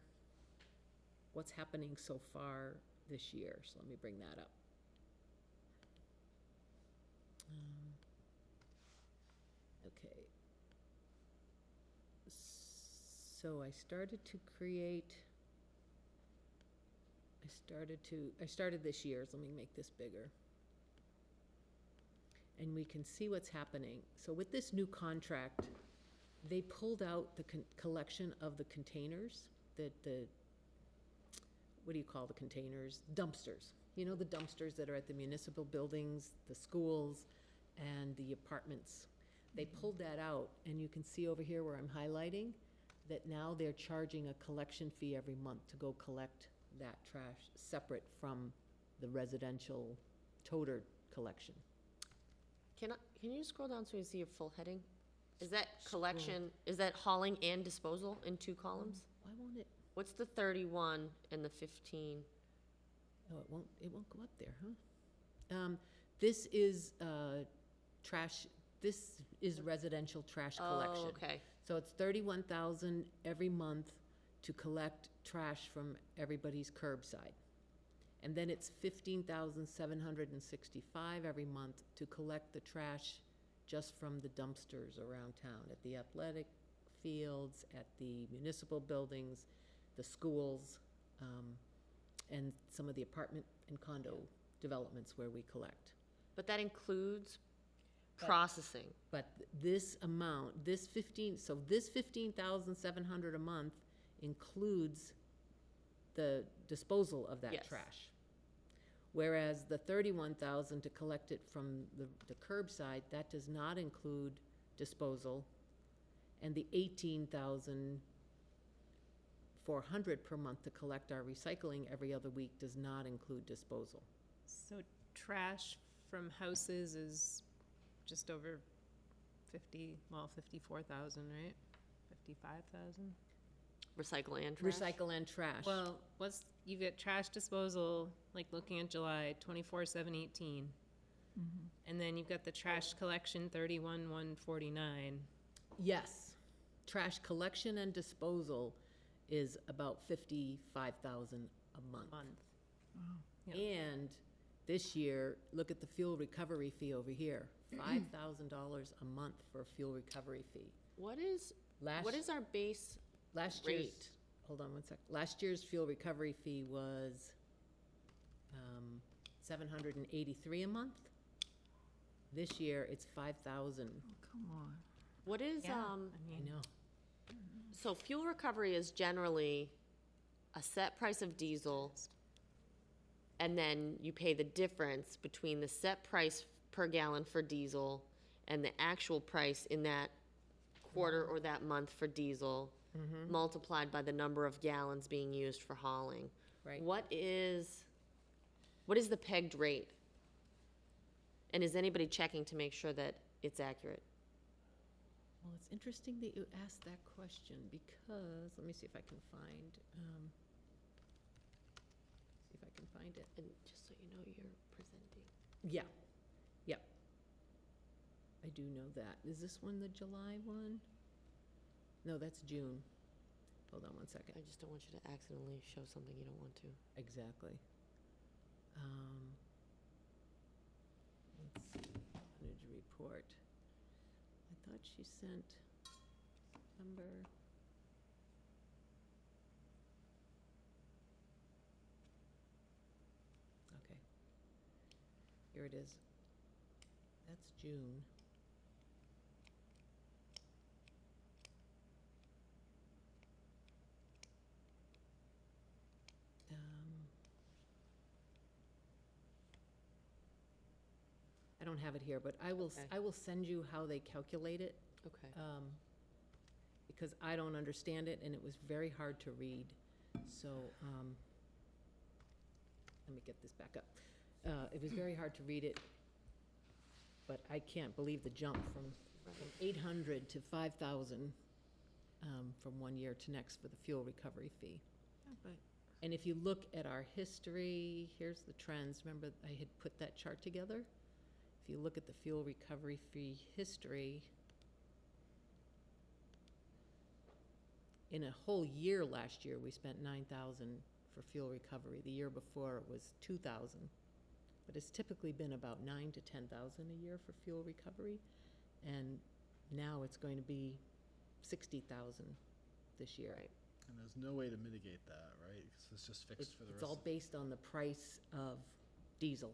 what's happening so far this year. So let me bring that up. Okay. So I started this year, so let me make this bigger. And we can see what's happening. So with this new contract, they pulled out the collection of the containers that what do you call the containers? Dumpsters. You know, the dumpsters that are at the municipal buildings, the schools, and the apartments. They pulled that out, and you can see over here where I'm highlighting, that now they're charging a collection fee every month to go collect that trash, separate from the residential toter collection. Can you scroll down so you see your full heading? Is that collection, is that hauling and disposal in 2 columns? Why won't it? What's the 31 and the 15? Oh, it won't go up there, huh? This is, trash, this is residential trash collection. Oh, okay. So it's 31,000 every month to collect trash from everybody's curbside. And then it's 15,765 every month to collect the trash just from the dumpsters around town, at the athletic fields, at the municipal buildings, the schools, and some of the apartment and condo developments where we collect. But that includes But- processing. But this amount, this 15,700 a month includes the disposal of that Yes. trash. Whereas the 31,000 to collect it from the curbside, that does not include disposal. And the 18,400 per month to collect our recycling every other week does not include disposal. So trash from houses is just over 54,000, right? 55,000? Recycle and trash? Recycle and trash. Well, you get trash disposal, like looking at July, 24,718. And then you've got the trash collection, 31,149. Yes, trash collection and disposal is about 55,000 a month. Yep. And this year, look at the fuel recovery fee over here, $5,000 a month for a fuel recovery fee. What is our base Last year's, rate? hold on one sec. Last year's fuel recovery fee was $783 a month. This year, it's $5,000. Come on. What is, Yeah, I know. so fuel recovery is generally a set price of diesel, and then you pay the difference between the set price per gallon for diesel and the actual price in that quarter or that month for diesel, multiplied by the number of gallons being used for hauling. Right. What is the pegged rate? And is anybody checking to make sure that it's accurate? Well, it's interesting that you asked that question because, let me see if I can find, it. And just so you know, you're presenting. Yeah, yep. I do know that. Is this one the July one? No, that's June. Hold on one second. I just don't want you to accidentally show something you don't want to. Exactly. Let's see, tonnage report. I thought she sent number. Okay. Here it is. That's June. I don't have it here, but I will, Okay. I will send you how they calculate it, Okay. because I don't understand it, and it was very hard to read. So, let me get this back up. It was very hard to read it, but I can't believe the jump from 800 to 5,000 from one year to next for the fuel recovery fee. But And if you look at our history, here's the trends. Remember, I had put that chart together? If you look at the fuel recovery fee history, in a whole year last year, we spent 9,000 for fuel recovery. The year before, it was 2,000. But it's typically been about 9,000 to 10,000 a year for fuel recovery. And now it's going to be 60,000 this year. Right. And there's no way to mitigate that, right? Because it's just fixed for the It's rest. all based on the price of diesel.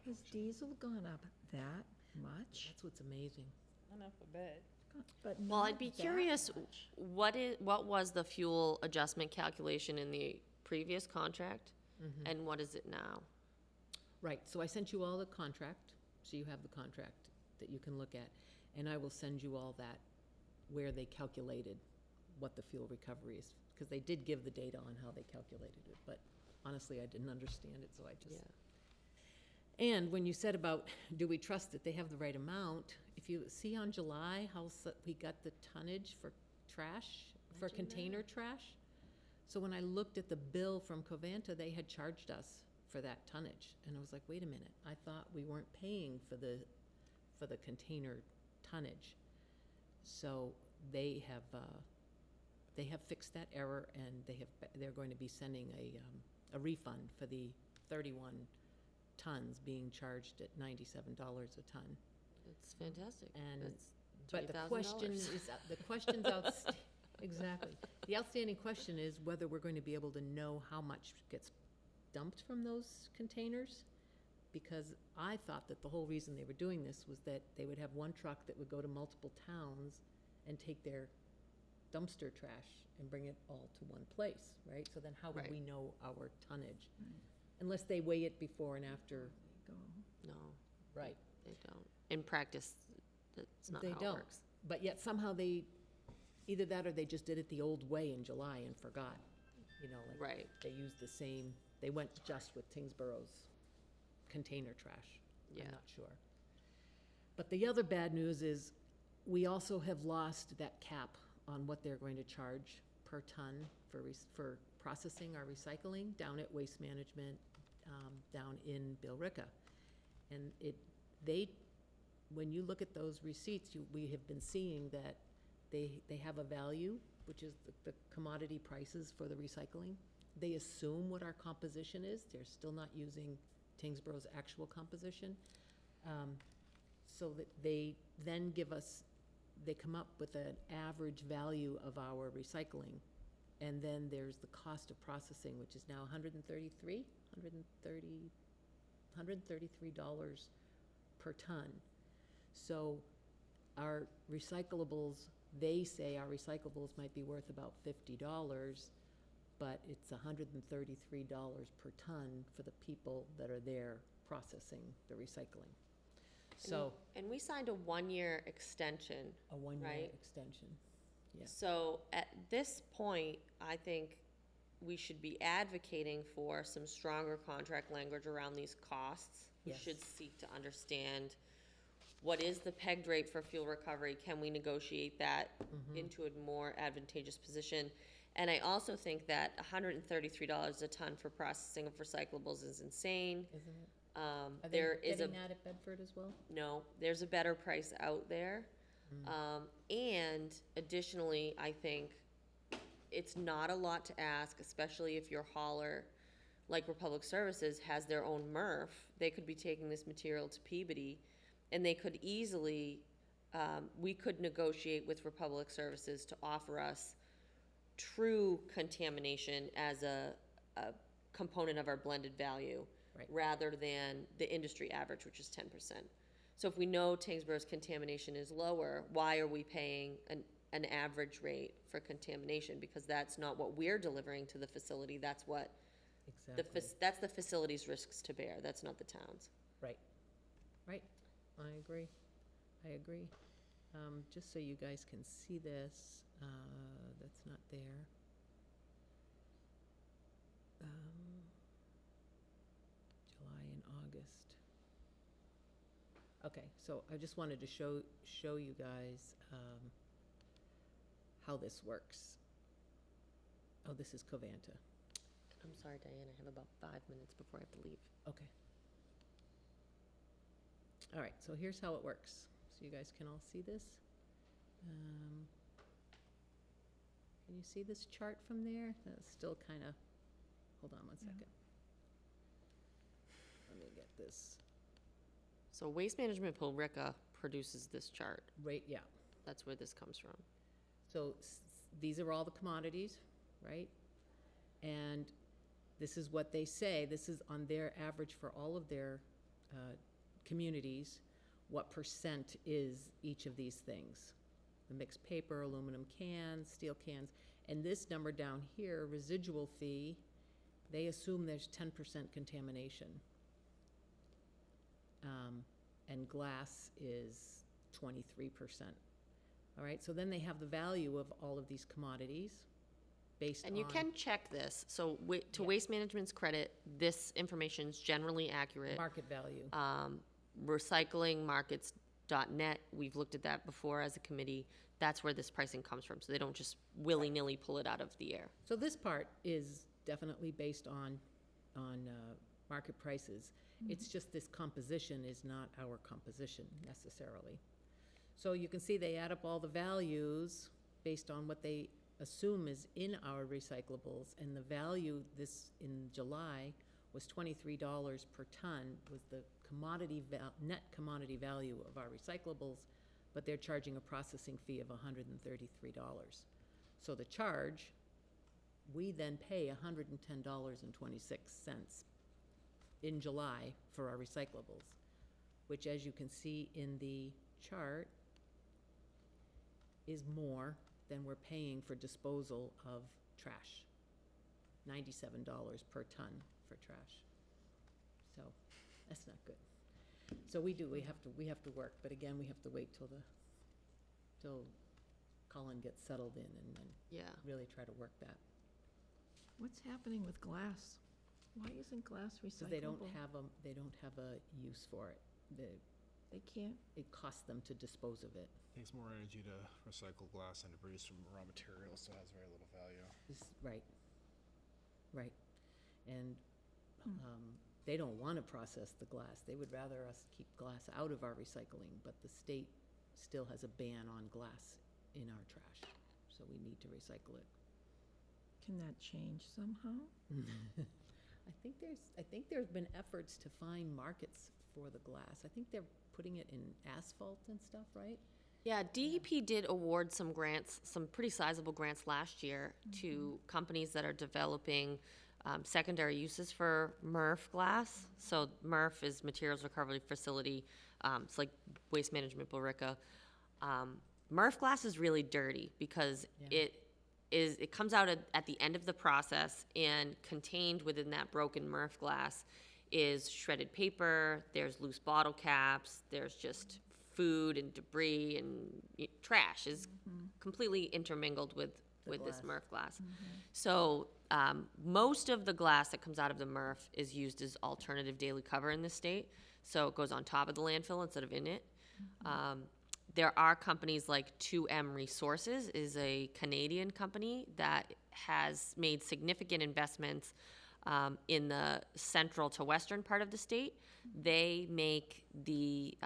has diesel gone up that much? That's what's amazing. Enough a bit. But Well, not I'd be that curious, much. what was the fuel adjustment calculation in the previous contract, Mm-hmm. and what is it now? Right, so I sent you all the contract, so you have the contract that you can look at, and I will send you all that, where they calculated what the fuel recovery is, because they did give the data on how they calculated it, but honestly, I didn't understand it, so I just. Yeah. And when you said about, do we trust that they have the right amount, if you see on July, how we got the tonnage for trash, for Imagine container trash? So when I looked at the bill from Covanta, they had charged us for that tonnage, and I was like, wait a minute, I thought we weren't paying for the container tonnage. So they have fixed that error, and they're going to be sending a refund for the 31 tons being charged at $97 a ton. It's fantastic. And, It's but the $3,000. question is, the question's exactly. The outstanding question is whether we're going to be able to know how much gets dumped from those containers. Because I thought that the whole reason they were doing this was that they would have one truck that would go to multiple towns and take their dumpster trash and bring it all to one place, right? So then how would Right. we know our tonnage? Right. Unless they weigh it before and after, Go. No, right? they don't. In practice, that's not They how it don't. works. But yet somehow either that or they just did it the old way in July and forgot, like Right. they used the same, they went just with Tyngsborough's container trash. Yeah. I'm not sure. But the other bad news is we also have lost that cap on what they're going to charge per ton for processing our recycling down at Waste Management, down in Billerica. And when you look at those receipts, we have been seeing that they have a value, which is the commodity prices for the recycling. They assume what our composition is. They're still not using Tyngsborough's actual composition. So that they then they come up with an average value of our recycling. And then there's the cost of processing, which is now $133 per ton. So our recyclables, they say our recyclables might be worth about $50, but it's $133 per ton for the people that are there processing the recycling. So And we signed a 1-year extension. a one-year right. extension. Yeah. So at this point, I think we should be advocating for some stronger contract language around these costs. We Yes. should seek to understand what is the pegged rate for fuel recovery? Can we negotiate that into a more advantageous position? And I also think that $133 a ton for processing of recyclables is insane. Isn't it? Are they There is getting that at Bedford as well? No, there's a better price out there. And additionally, I think it's not a lot to ask, especially if your hauler, like Republic Services, has their own MRF. They could be taking this material to Peabody, and they could easily, we could negotiate with Republic Services to offer us true contamination as a component of our blended value, Right. rather than the industry average, which is 10%. So if we know Tyngsborough's contamination is lower, why are we paying an average rate for contamination? Because that's not what we're delivering to the facility, that's what, Exactly. that's the facility's risks to bear, that's not the town's. Right. Right. I agree. Just so you guys can see this, that's not there. July and August. Okay, so I just wanted to show you guys how this works. Oh, this is Covanta. I'm sorry, Diane, I have about 5 minutes before I have to leave. Okay. All right, so here's how it works. So you guys can all see this. Can you see this chart from there? That's still kind of, hold on one second. Let me get this, So Waste Management Pillerica produces this chart, right, yeah. that's where this comes from. So these are all the commodities, right? And this is what they say, this is on their average for all of their communities, what percent is each of these things. The mixed paper, aluminum cans, steel cans, and this number down here, residual fee, they assume there's 10% contamination. And glass is 23%. All right, so then they have the value of all of these commodities based on. And you can check this, so to Yeah. Waste Management's credit, this information's generally accurate. Market value. Recyclingmarkets.net, we've looked at that before as a committee, that's where this pricing comes from, so they don't just willy-nilly pull it out of the air. So this part is definitely based on market prices. It's just this composition is not our composition necessarily. So you can see they add up all the values based on what they assume is in our recyclables, and the value this, in July, was $23 per ton, was the net commodity value of our recyclables, but they're charging a processing fee of $133. So the charge, we then pay $110.26 in July for our recyclables, which, as you can see in the chart, is more than we're paying for disposal of trash. $97 per ton for trash. So that's not good. So we have to work, but again, we have to wait till Colin gets settled in and then Yeah. really try to work that. What's happening with glass? Why isn't glass recyclable? So they don't have a use for it. They can't? It costs them to dispose of it. Takes more energy to recycle glass and to produce from raw materials, so it has very little value. Right. And they don't want to process the glass. They would rather us keep glass out of our recycling, but the state still has a ban on glass in our trash, so we need to recycle it. Can that change somehow? I think there's been efforts to find markets for the glass. I think they're putting it in asphalt and stuff, right? Yeah, DEP did award some grants, some pretty sizable grants last year to companies that are developing secondary uses for MRF glass. So MRF is Materials Recovery Facility. It's like Waste Management Billerica. MRF glass is really dirty because Yeah. it comes out at the end of the process, and contained within that broken MRF glass is shredded paper, there's loose bottle caps, there's just food and debris and trash is completely intermingled with this glass. MRF glass. So most of the glass that comes out of the MRF is used as alternative daily cover in the state. So it goes on top of the landfill instead of in it. There are companies like 2M Resources, is a Canadian company that has made significant investments in the central to western part of the state. They make the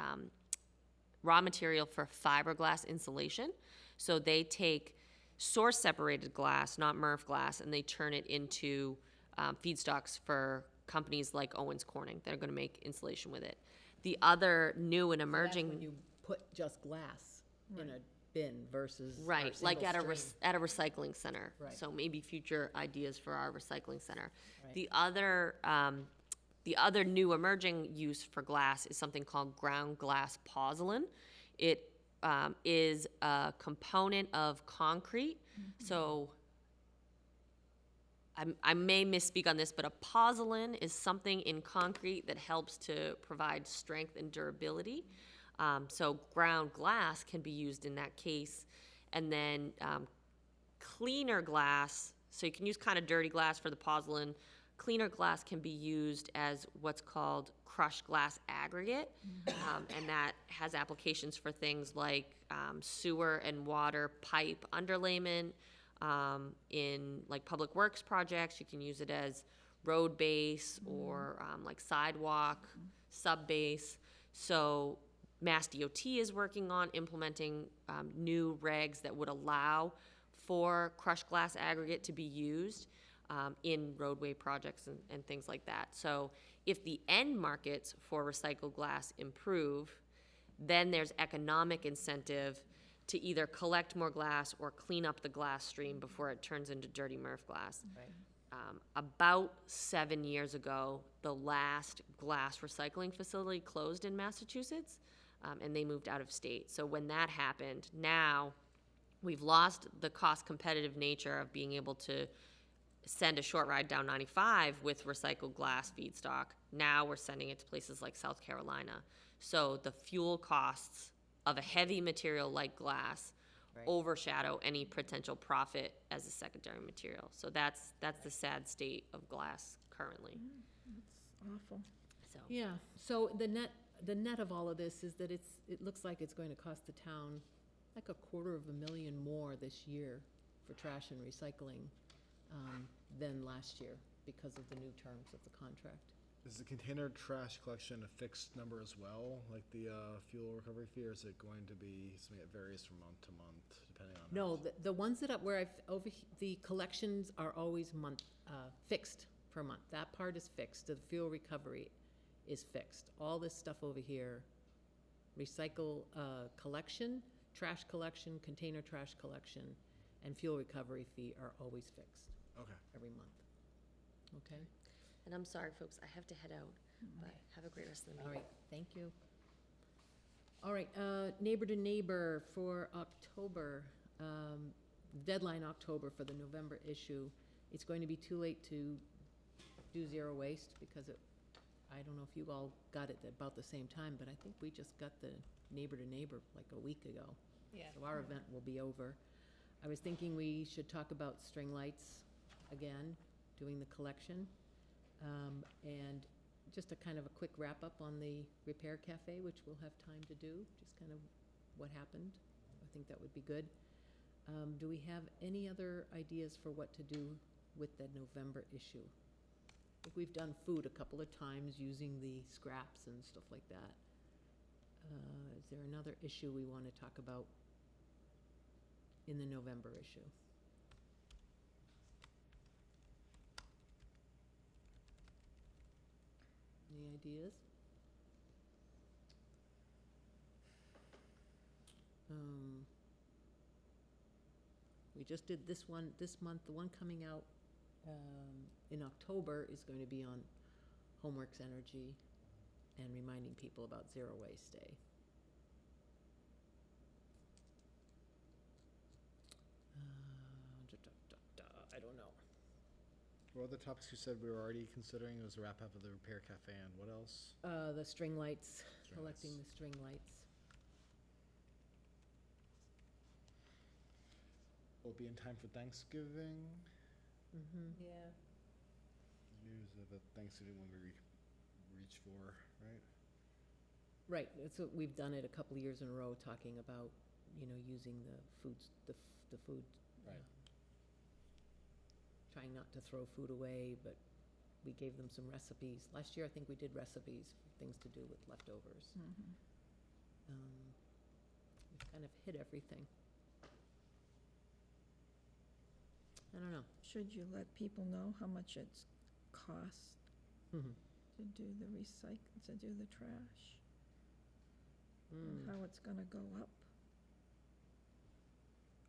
raw material for fiberglass insulation. So they take source separated glass, not MRF glass, and they turn it into feedstocks for companies like Owens Corning that are going to make insulation with it. The other new and emerging, That's when you put just glass in a bin versus our right, like at a single stream. at a recycling center. Right. So maybe future ideas for our recycling center. Right. The other new emerging use for glass is something called ground glass pozzolan. It is a component of concrete. So I may misspeak on this, but a pozzolan is something in concrete that helps to provide strength and durability. So ground glass can be used in that case. And then cleaner glass, so you can use kind of dirty glass for the pozzolan. Cleaner glass can be used as what's called crushed glass aggregate, and that has applications for things like sewer and water pipe underlayment. In like public works projects, you can use it as road base or like sidewalk sub base. So Mass DOT is working on implementing new regs that would allow for crushed glass aggregate to be used in roadway projects and things like that. So if the end markets for recycled glass improve, then there's economic incentive to either collect more glass or clean up the glass stream before it turns into dirty MRF glass. Right. About 7 years ago, the last glass recycling facility closed in Massachusetts, and they moved out of state. So when that happened, now we've lost the cost competitive nature of being able to send a short ride down 95 with recycled glass feedstock. Now we're sending it to places like South Carolina. So the fuel costs of a heavy material like glass Right. overshadow any potential profit as a secondary material. So that's the sad state of glass currently. It's awful. So Yeah, so the net of all of this is that it looks like it's going to cost the town like $250,000 more this year for trash and recycling than last year because of the new terms of the contract. Is the container trash collection a fixed number as well, like the fuel recovery fee, or is it going to be something that varies from month to month, depending on? No, the ones that where the collections are always fixed per month. That part is fixed. The fuel recovery is fixed. All this stuff over here, recycle collection, trash collection, container trash collection, and fuel recovery fee are always fixed Okay. every month. Okay? and I'm sorry, folks, I have to head out, but have a great rest of the All meeting. right, thank you. All right, neighbor to neighbor for October, deadline October for the November issue. It's going to be too late to do zero waste because I don't know if you all got it at about the same time, but I think we just got the neighbor to neighbor like a week ago. Yeah. So our event will be over. I was thinking we should talk about string lights again, doing the collection. And just a kind of a quick wrap-up on the Repair Cafe, which we'll have time to do, just kind of what happened. I think that would be good. Do we have any other ideas for what to do with the November issue? I think we've done food a couple of times using the scraps and stuff like that. Is there another issue we want to talk about in the November issue? Any ideas? We just did this one this month. The one coming out in October is going to be on Homeworks Energy and reminding people about Zero Waste Day. I don't know. What other topics you said we were already considering? It was the wrap up of the Repair Cafe, and what else? The string lights, String collecting lights. the string lights. Will it be in time for Thanksgiving? Mm-hmm. Yeah. Usually the Thanksgiving one we reach for, right? Right, that's what, we've done it a couple of years in a row, talking about, using the foods, the food. Right. Trying not to throw food away, but we gave them some recipes. Last year, I think we did recipes, things to do with leftovers. We've kind of hit everything. I don't know. Should you let people know how much it's cost Mhm. to do the to do the trash? And how it's gonna go up?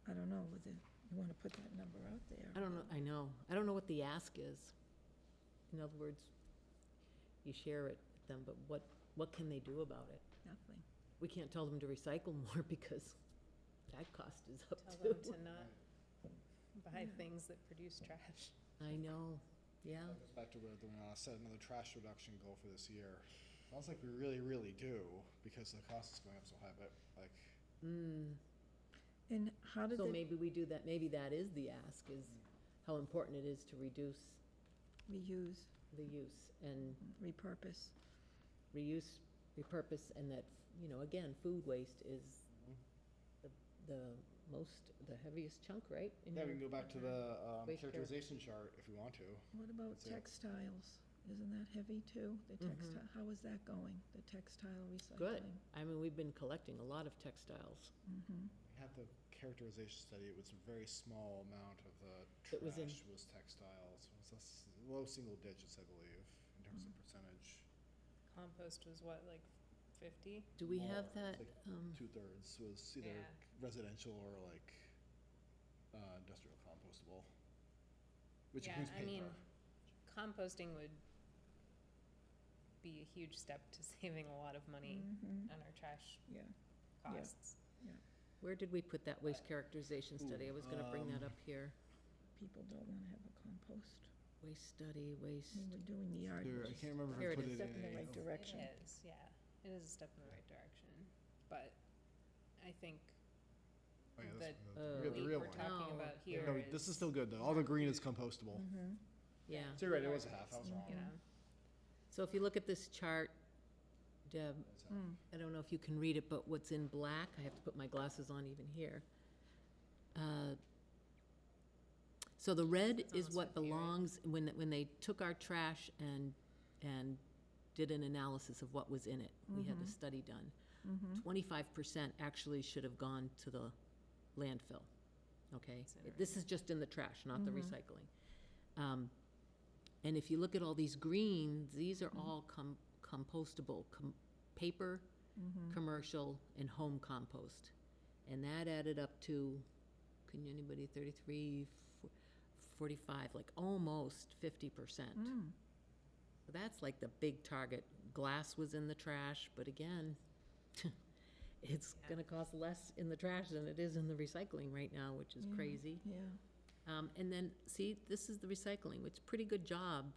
I don't know whether you wanna put that number out there. I don't know, I know. I don't know what the ask is. In other words, you share it with them, but what can they do about it? Nothing. We can't tell them to recycle more because that cost is up Tell too. them to not buy things that produce trash. I know, yeah. That goes back to where we set another trash reduction goal for this year. Sounds like we really, really do, because the cost is going up so high, but like, And how did So they maybe we do that, maybe that is the ask, is how important it is to reduce reuse, the use and repurpose? reuse, repurpose, and that, again, food waste is the heaviest chunk, right? in yeah, we your- can go back to the Waste characterization chart if we want to. What about That's it. textiles? Isn't that heavy too? The textile, how is that going, the textile recycling? Good. I mean, we've been collecting a lot of textiles. Mm-hmm. We had the characterization study, it was a very small amount of the It was in- trash was textiles. It was low single digits, I believe, in terms of percentage. Compost was what, like 50? Do we More, have it's that? like 2/3 was either Yeah. residential or like industrial compostable, which Yeah, includes I mean, paper. composting would be a huge step to saving a lot of money Mm-hmm. on our trash Yeah, costs. Where did we put that waste characterization study? I was gonna bring that Um, up here. people don't wanna have a compost. Waste study, waste. I mean, we're doing the yard, There, I which is can't remember Here if I it put is. it step in the in right a. direction. It is, yeah. It is a step in the right direction. But I think Oh, yeah, the that's, Oh. we got the wheat real we're one. talking No. about Yeah, here no, this is still good though. All the green is compostable. Mm-hmm. Yeah. So you're right, it was a half. I was wrong. You know, So if you look at this chart, Deb, It's half. I don't know if you can read it, but what's in black, I have to put my glasses on even here. So the red It's is almost what 50, right? belongs, when they took our trash and did an analysis of what was in it. We had a study done. 25% actually should have gone to the landfill, okay? Incineration. This is just in the trash, not the recycling. And if you look at all these greens, these are all compostable, paper, commercial, and home compost. And that added up to, can anybody, 33, 45, like almost 50%. So that's like the big target. Glass was in the trash, but again, it's Yeah. gonna cost less in the trash than it is in the recycling right now, which is Yeah. crazy. Yeah, And then, see, this is the recycling, which pretty good job.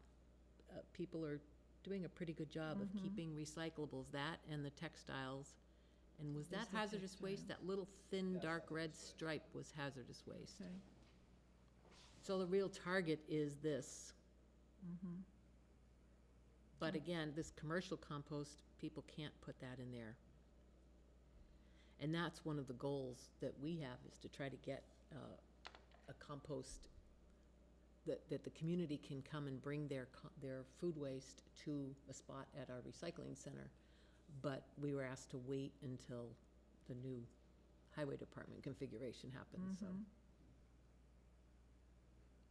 People are doing a pretty good job of keeping recyclables, that and the textiles. And was Is that the hazardous waste? textiles. That little thin, dark red stripe was hazardous waste. okay. So the real target is this. But again, this commercial compost, people can't put that in there. And that's one of the goals that we have, is to try to get a compost that the community can come and bring their food waste to a spot at our recycling center. But we were asked to wait until the new highway department configuration happens, so,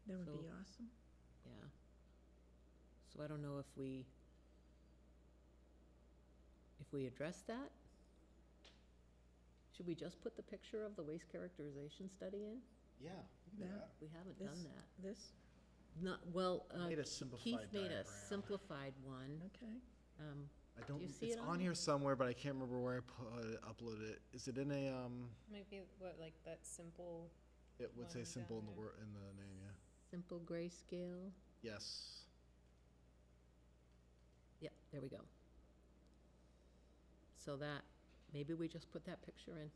That would So- be awesome. yeah. So I don't know if we address that? Should we just put the picture of the waste characterization study in? Yeah, we can do That- that. We haven't This- done that. This, Not, well, Made a Keith simplified made a diagram. simplified one. okay. I don't, you see it's it on on there? here somewhere, but I can't remember where I uploaded it. Is it in a, might be what, like that simple, it would say One simple in the down word, in the name, yeah. Simple grayscale. Yes. Yeah, there we go. So that, maybe we just put that picture in.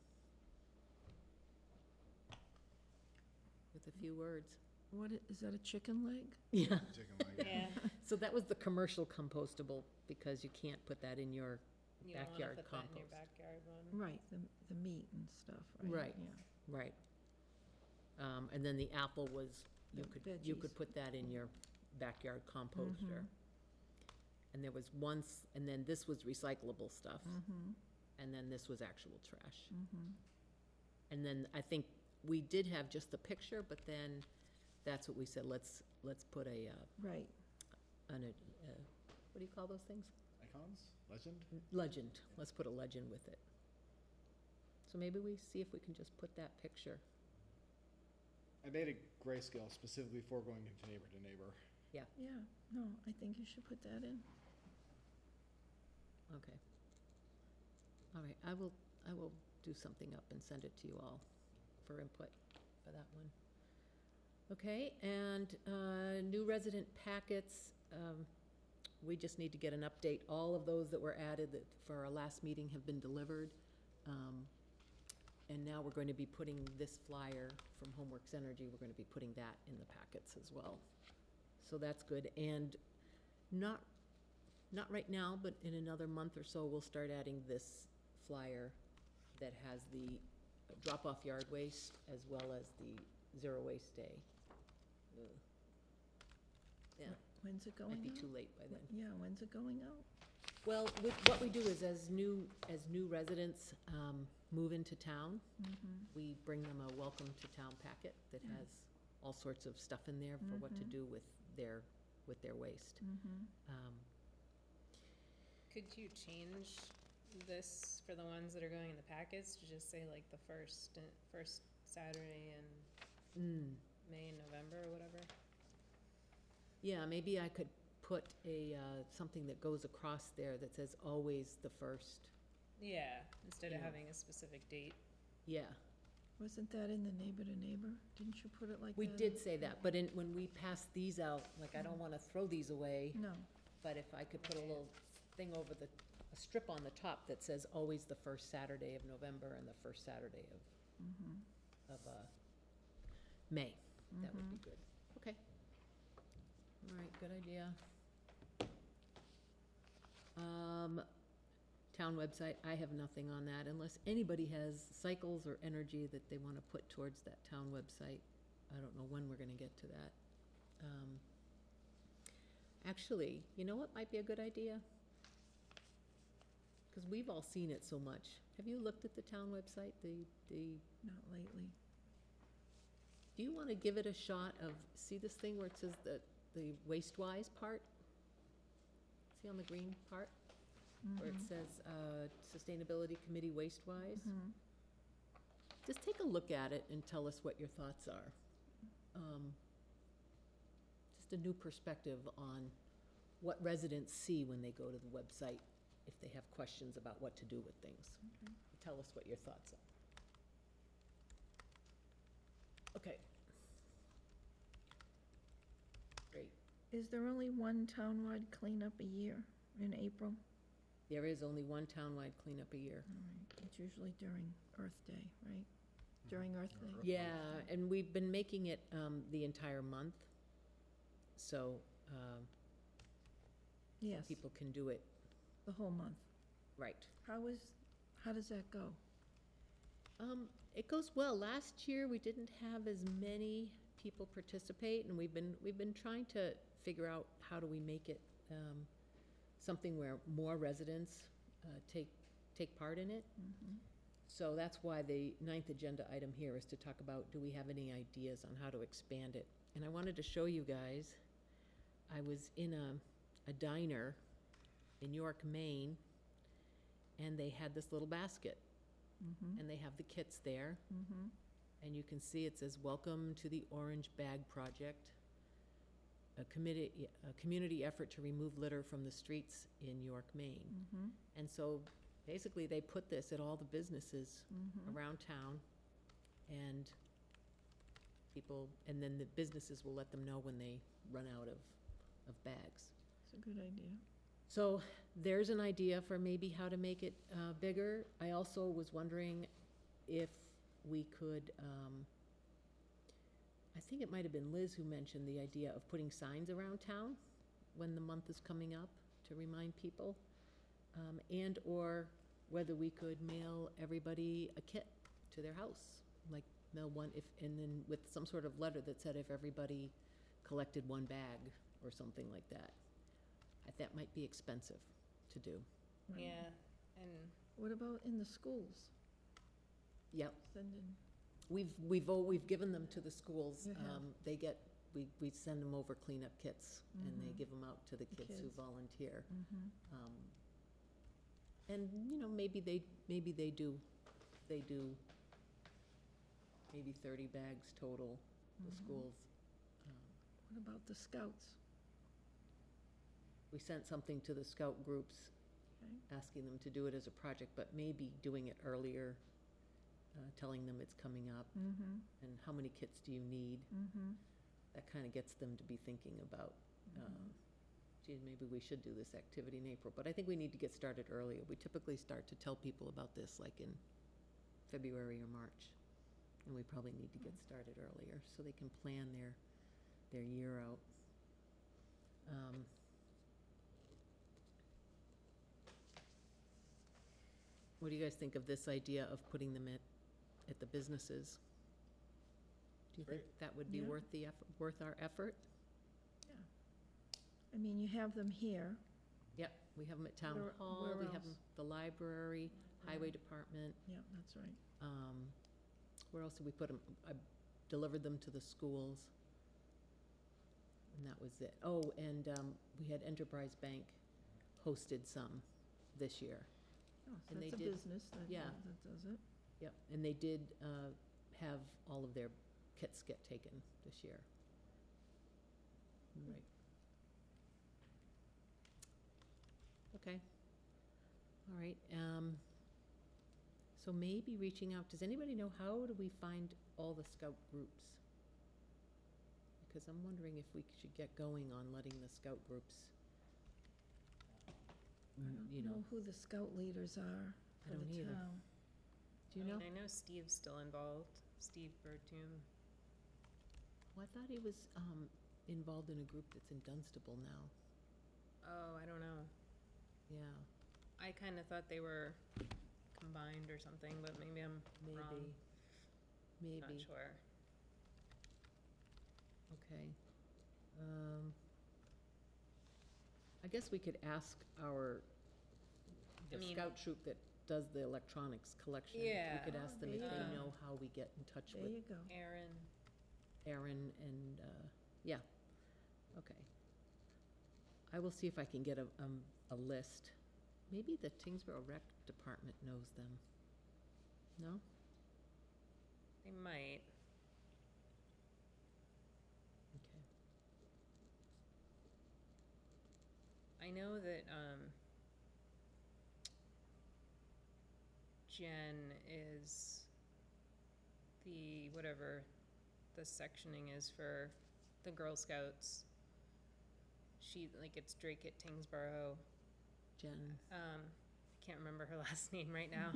With a few words. What, is that a chicken leg? Yeah. Chicken leg, yeah, So that was the commercial compostable, because you can't put that in your, you don't wanna Backyard put that in your compost. backyard one. Right, the meat and stuff, right? Right. Yeah. right. And then the apple was, you The could veggies. put that in your backyard composter. And there was once, and then this was recyclable stuff. And then this was actual trash. And then I think we did have just the picture, but then that's what we said, let's put a, Right, what do you call those things? Icons? Legend? Legend, let's put a legend with it. So maybe we see if we can just put that picture. I made a grayscale specifically for going to neighbor. yeah, no, I think you should put that in. Okay. All right, I will do something up and send it to you all for input for that one. Okay, and new resident packets, we just need to get an update. All of those that were added that for our last meeting have been delivered. And now we're going to be putting this flyer from Homeworks Energy, we're going to be putting that in the packets as well. So that's good. And not right now, but in another month or so, we'll start adding this flyer that has the drop-off yard waste as well as the zero waste day. Ugh. Yeah, When's it going out? might be too late by then. Yeah, when's it going out? Well, what we do is as new residents move into town, we bring them a welcome to town packet that has all sorts of stuff in there for what to do with their waste. Could you change this for the ones that are going in the packets to just say like the first Saturday in May and November or whatever? Yeah, maybe I could put something that goes across there that says always the first. Yeah, instead of Yeah. having a specific date. Yeah, Wasn't that in the neighbor to neighbor? Didn't you put it like that? We did say that, but when we passed these out, like, I don't wanna throw these away, No. but if I could put a little thing over a strip on the top that says always the first Saturday of November and the first Saturday of May, that would be good. Okay. All right, good idea. Town website, I have nothing on that unless anybody has cycles or energy that they want to put towards that town website. I don't know when we're going to get to that. Actually, you know what might be a good idea? Because we've all seen it so much. Have you looked at the town website, Not lately. do you want to give it a shot of, see this thing where it says the waste-wise part? See on the green part? Where it says, Sustainability Committee waste-wise? Just take a look at it and tell us what your thoughts are. Just a new perspective on what residents see when they go to the website, if they have questions about what to do with things. Tell us what your thoughts are. Okay. Great. Is there only one townwide cleanup a year in April? There is only one townwide cleanup a year. All right. It's usually during Earth Day, right? During Earth Day? Yeah, and we've been making it the entire month, so Yes, people can do it the whole month. right. How does that go? It goes well. Last year, we didn't have as many people participate, and we've been trying to figure out how do we make it something where more residents take part in it. So that's why the 9th agenda item here is to talk about, do we have any ideas on how to expand it? And I wanted to show you guys, I was in a diner in York, Maine, and they had this little basket. And they have the kits there. And you can see it says, "Welcome to the Orange Bag Project, a community effort to remove litter from the streets in York, Maine." And so basically they put this at all the businesses around town, and and then the businesses will let them know when they run out of bags. It's a good idea. So there's an idea for maybe how to make it bigger. I also was wondering if we could, I think it might have been Liz who mentioned the idea of putting signs around town when the month is coming up to remind people, and/or whether we could mail everybody a kit to their house, like mail one, and then with some sort of letter that said if everybody collected one bag or something like that. That might be expensive to do. Right. Yeah, and What about in the schools? Yep. Send in, We've given them to the schools. You have. They get, we send them over cleanup kits, and they give them out to the kids who kids. volunteer. And, you know, maybe they do maybe 30 bags total, the schools. what about the scouts? We sent something to the scout groups, Okay. asking them to do it as a project, but maybe doing it earlier, telling them it's coming up, and how many kits do you need? That kind of gets them to be thinking about, gee, maybe we should do this activity in April. But I think we need to get started earlier. We typically start to tell people about this like in February or March, and we probably need to get started earlier so they can plan their year out. What do you guys think of this idea of putting them at the businesses? Do you think that would be Yeah. worth our effort? I mean, you have them here. Yep, we have them at Town Where- Hall, where we have them else? at the library, Highway Department. Yeah, that's right. Where else did we put them? I delivered them to the schools. And that was it. Oh, and we had Enterprise Bank hosted some this year. Oh, so And they that's a did- business that yeah. that does it. Yep, and they did have all of their kits get taken this year. Right. Okay. All right. So maybe reaching out, does anybody know how do we find all the scout groups? Because I'm wondering if we should get going on letting the scout groups, I don't you know, know who the scout leaders are I for don't the either. town. do you know? I know Steve's still involved, Steve Bertum. Well, I thought he was involved in a group that's in Dunstable now. Oh, I don't know. Yeah, I kind of thought they were combined or something, but maybe I'm wrong. maybe, Not maybe. sure. Okay. I guess we could ask the mean- scout troop that does the electronics collection. Yeah. We could ask them if there they you go. know how we get in touch There with you go. Aaron. Aaron and, yeah, okay. I will see if I can get a list. Maybe the Tyngsborough Rec Department knows them. No? They might. Okay. I know that Jen is the whatever the sectioning is for the Girl Scouts. She it's Drake at Tyngsborough. Jen. Can't remember her last name right now.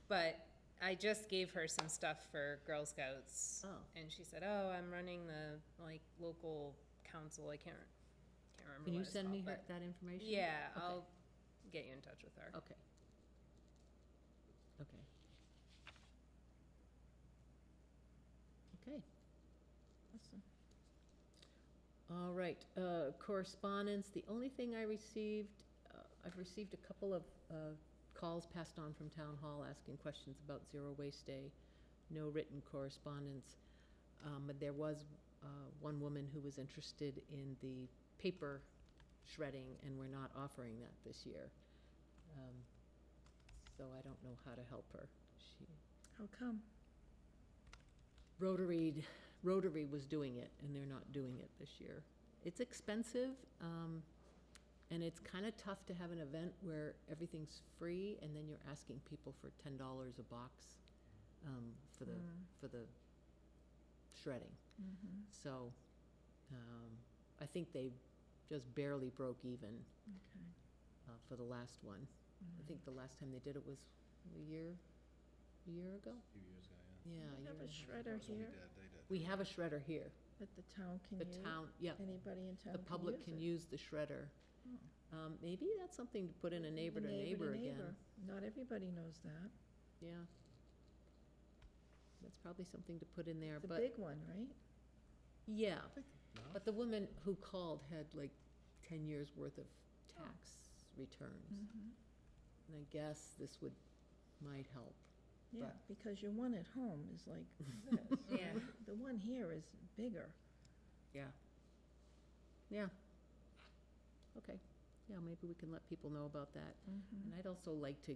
But I just gave her some stuff for Girl Scouts. Oh. And she said, "Oh, I'm running the local council. I can't remember Can what you it's send called, me but that information? yeah, Okay. I'll get you in touch with her." Okay. Okay. Okay. Awesome. All right, correspondence, the only thing I received, I've received a couple of calls passed on from Town Hall asking questions about Zero Waste Day. No written correspondence, but there was one woman who was interested in the paper shredding, and we're not offering that this year. So I don't know how to help her. She, How come? Rotary was doing it, and they're not doing it this year. It's expensive, and it's kind of tough to have an event where everything's free, and then you're asking people for $10 a box for the shredding. Mm-hmm. So I think they just barely broke even Okay. for the last one. I think the last time they did it was a year ago? A few years ago, Yeah. We a have year a and half. shredder That's what here they did. We have a shredder here. that the town can The use. town, yeah, Anybody in town the public can can use use the shredder. Oh. Maybe that's something to put in a neighbor to neighbor again. Not everybody knows that. Yeah. That's probably something to put in there, The but, big one, right? yeah. No? But the woman who called had like 10 years' worth of tax returns. Mm-hmm. And I guess this might help. Yeah, But- because your one at home is like this. Yeah. right? The one here is bigger. Yeah. Yeah. Okay. Yeah, maybe we can let people know about that. Mm-hmm. And I'd also like to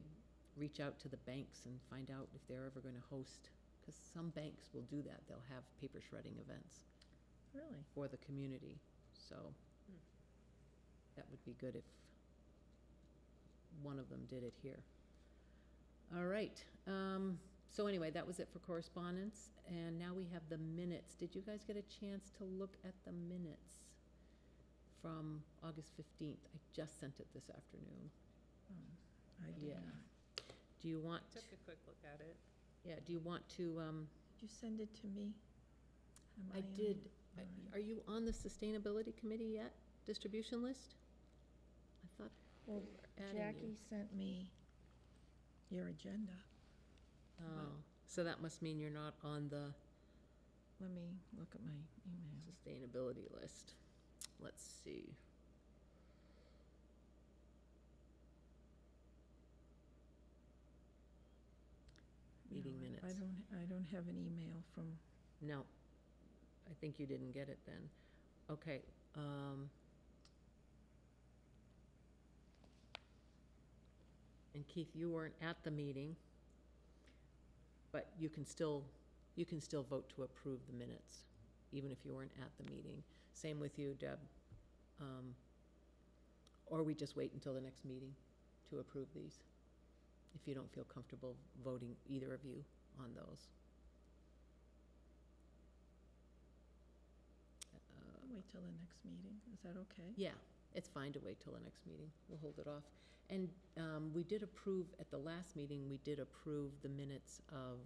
reach out to the banks and find out if they're ever going to host, because some banks will do that. They'll have paper shredding events Really? for the community. So that would be good if one of them did it here. All right. So anyway, that was it for correspondence. And now we have the minutes. Did you guys get a chance to look at the minutes from August 15th? I just sent it this afternoon. I did Yeah. not. Do you want, Took a quick look at it. yeah, do you want to, Did you send it to me? Am I in? did. All right. Are you on the Sustainability Committee yet? Distribution list? I thought Well, adding you. Jackie sent me your agenda. Oh, so that must mean you're not on the Let me look at my email. sustainability list. Let's see. Meeting No, minutes. I don't have an email from, No, I think you didn't get it then. Okay, and Keith, you weren't at the meeting, but you can still vote to approve the minutes, even if you weren't at the meeting. Same with you, Deb. Or we just wait until the next meeting to approve these. if you don't feel comfortable voting, either of you, on those. Wait till the next meeting, is that okay? Yeah, it's fine to wait till the next meeting. We'll hold it off. And we did approve, at the last meeting, we did approve the minutes of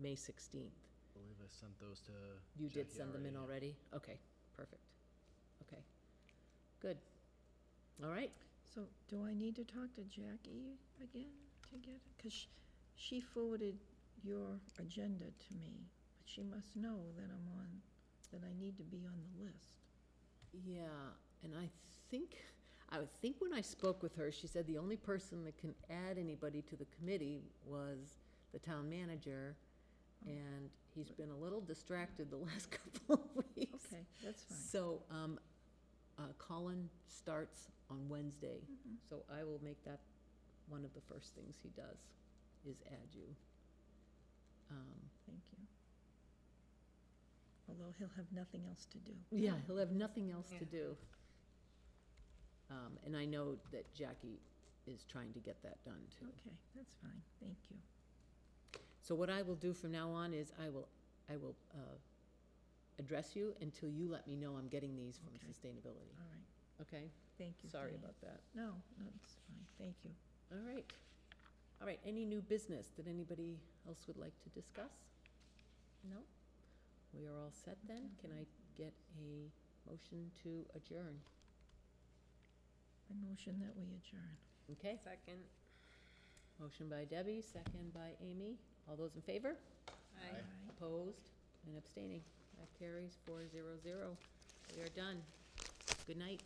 May 16th. I believe I sent those to You did Jackie send them in already. already? Okay, perfect. Okay, good. All right, So do I need to talk to Jackie again to get it? Because she forwarded your agenda to me, but she must know that that I need to be on the list. yeah, and I think when I spoke with her, she said the only person that can add anybody to the committee was the town manager, and he's been a little distracted the last couple of weeks. Okay, that's fine. So, Colin starts on Wednesday, Mhm. so I will make that one of the first things he does, is add you. Thank you. Although he'll have nothing else to do. Yeah, he'll have nothing else to Yeah. do. And I know that Jackie is trying to get that done too. Okay, that's fine, thank you. So what I will do from now on is I will address you until you let me know I'm getting these from Okay. sustainability, All right, okay? thank you. Sorry Diane. about that. No, it's fine, thank you. All right. All right, any new business that anybody else would like to discuss? No? We are all set then? Can I get a motion to adjourn? I motion that we adjourn. Okay, Second. motion by Debbie, second by Amy. All those in favor? Aye. Aye. Opposed and abstaining. That carries 4-0-0. We are done. Good night.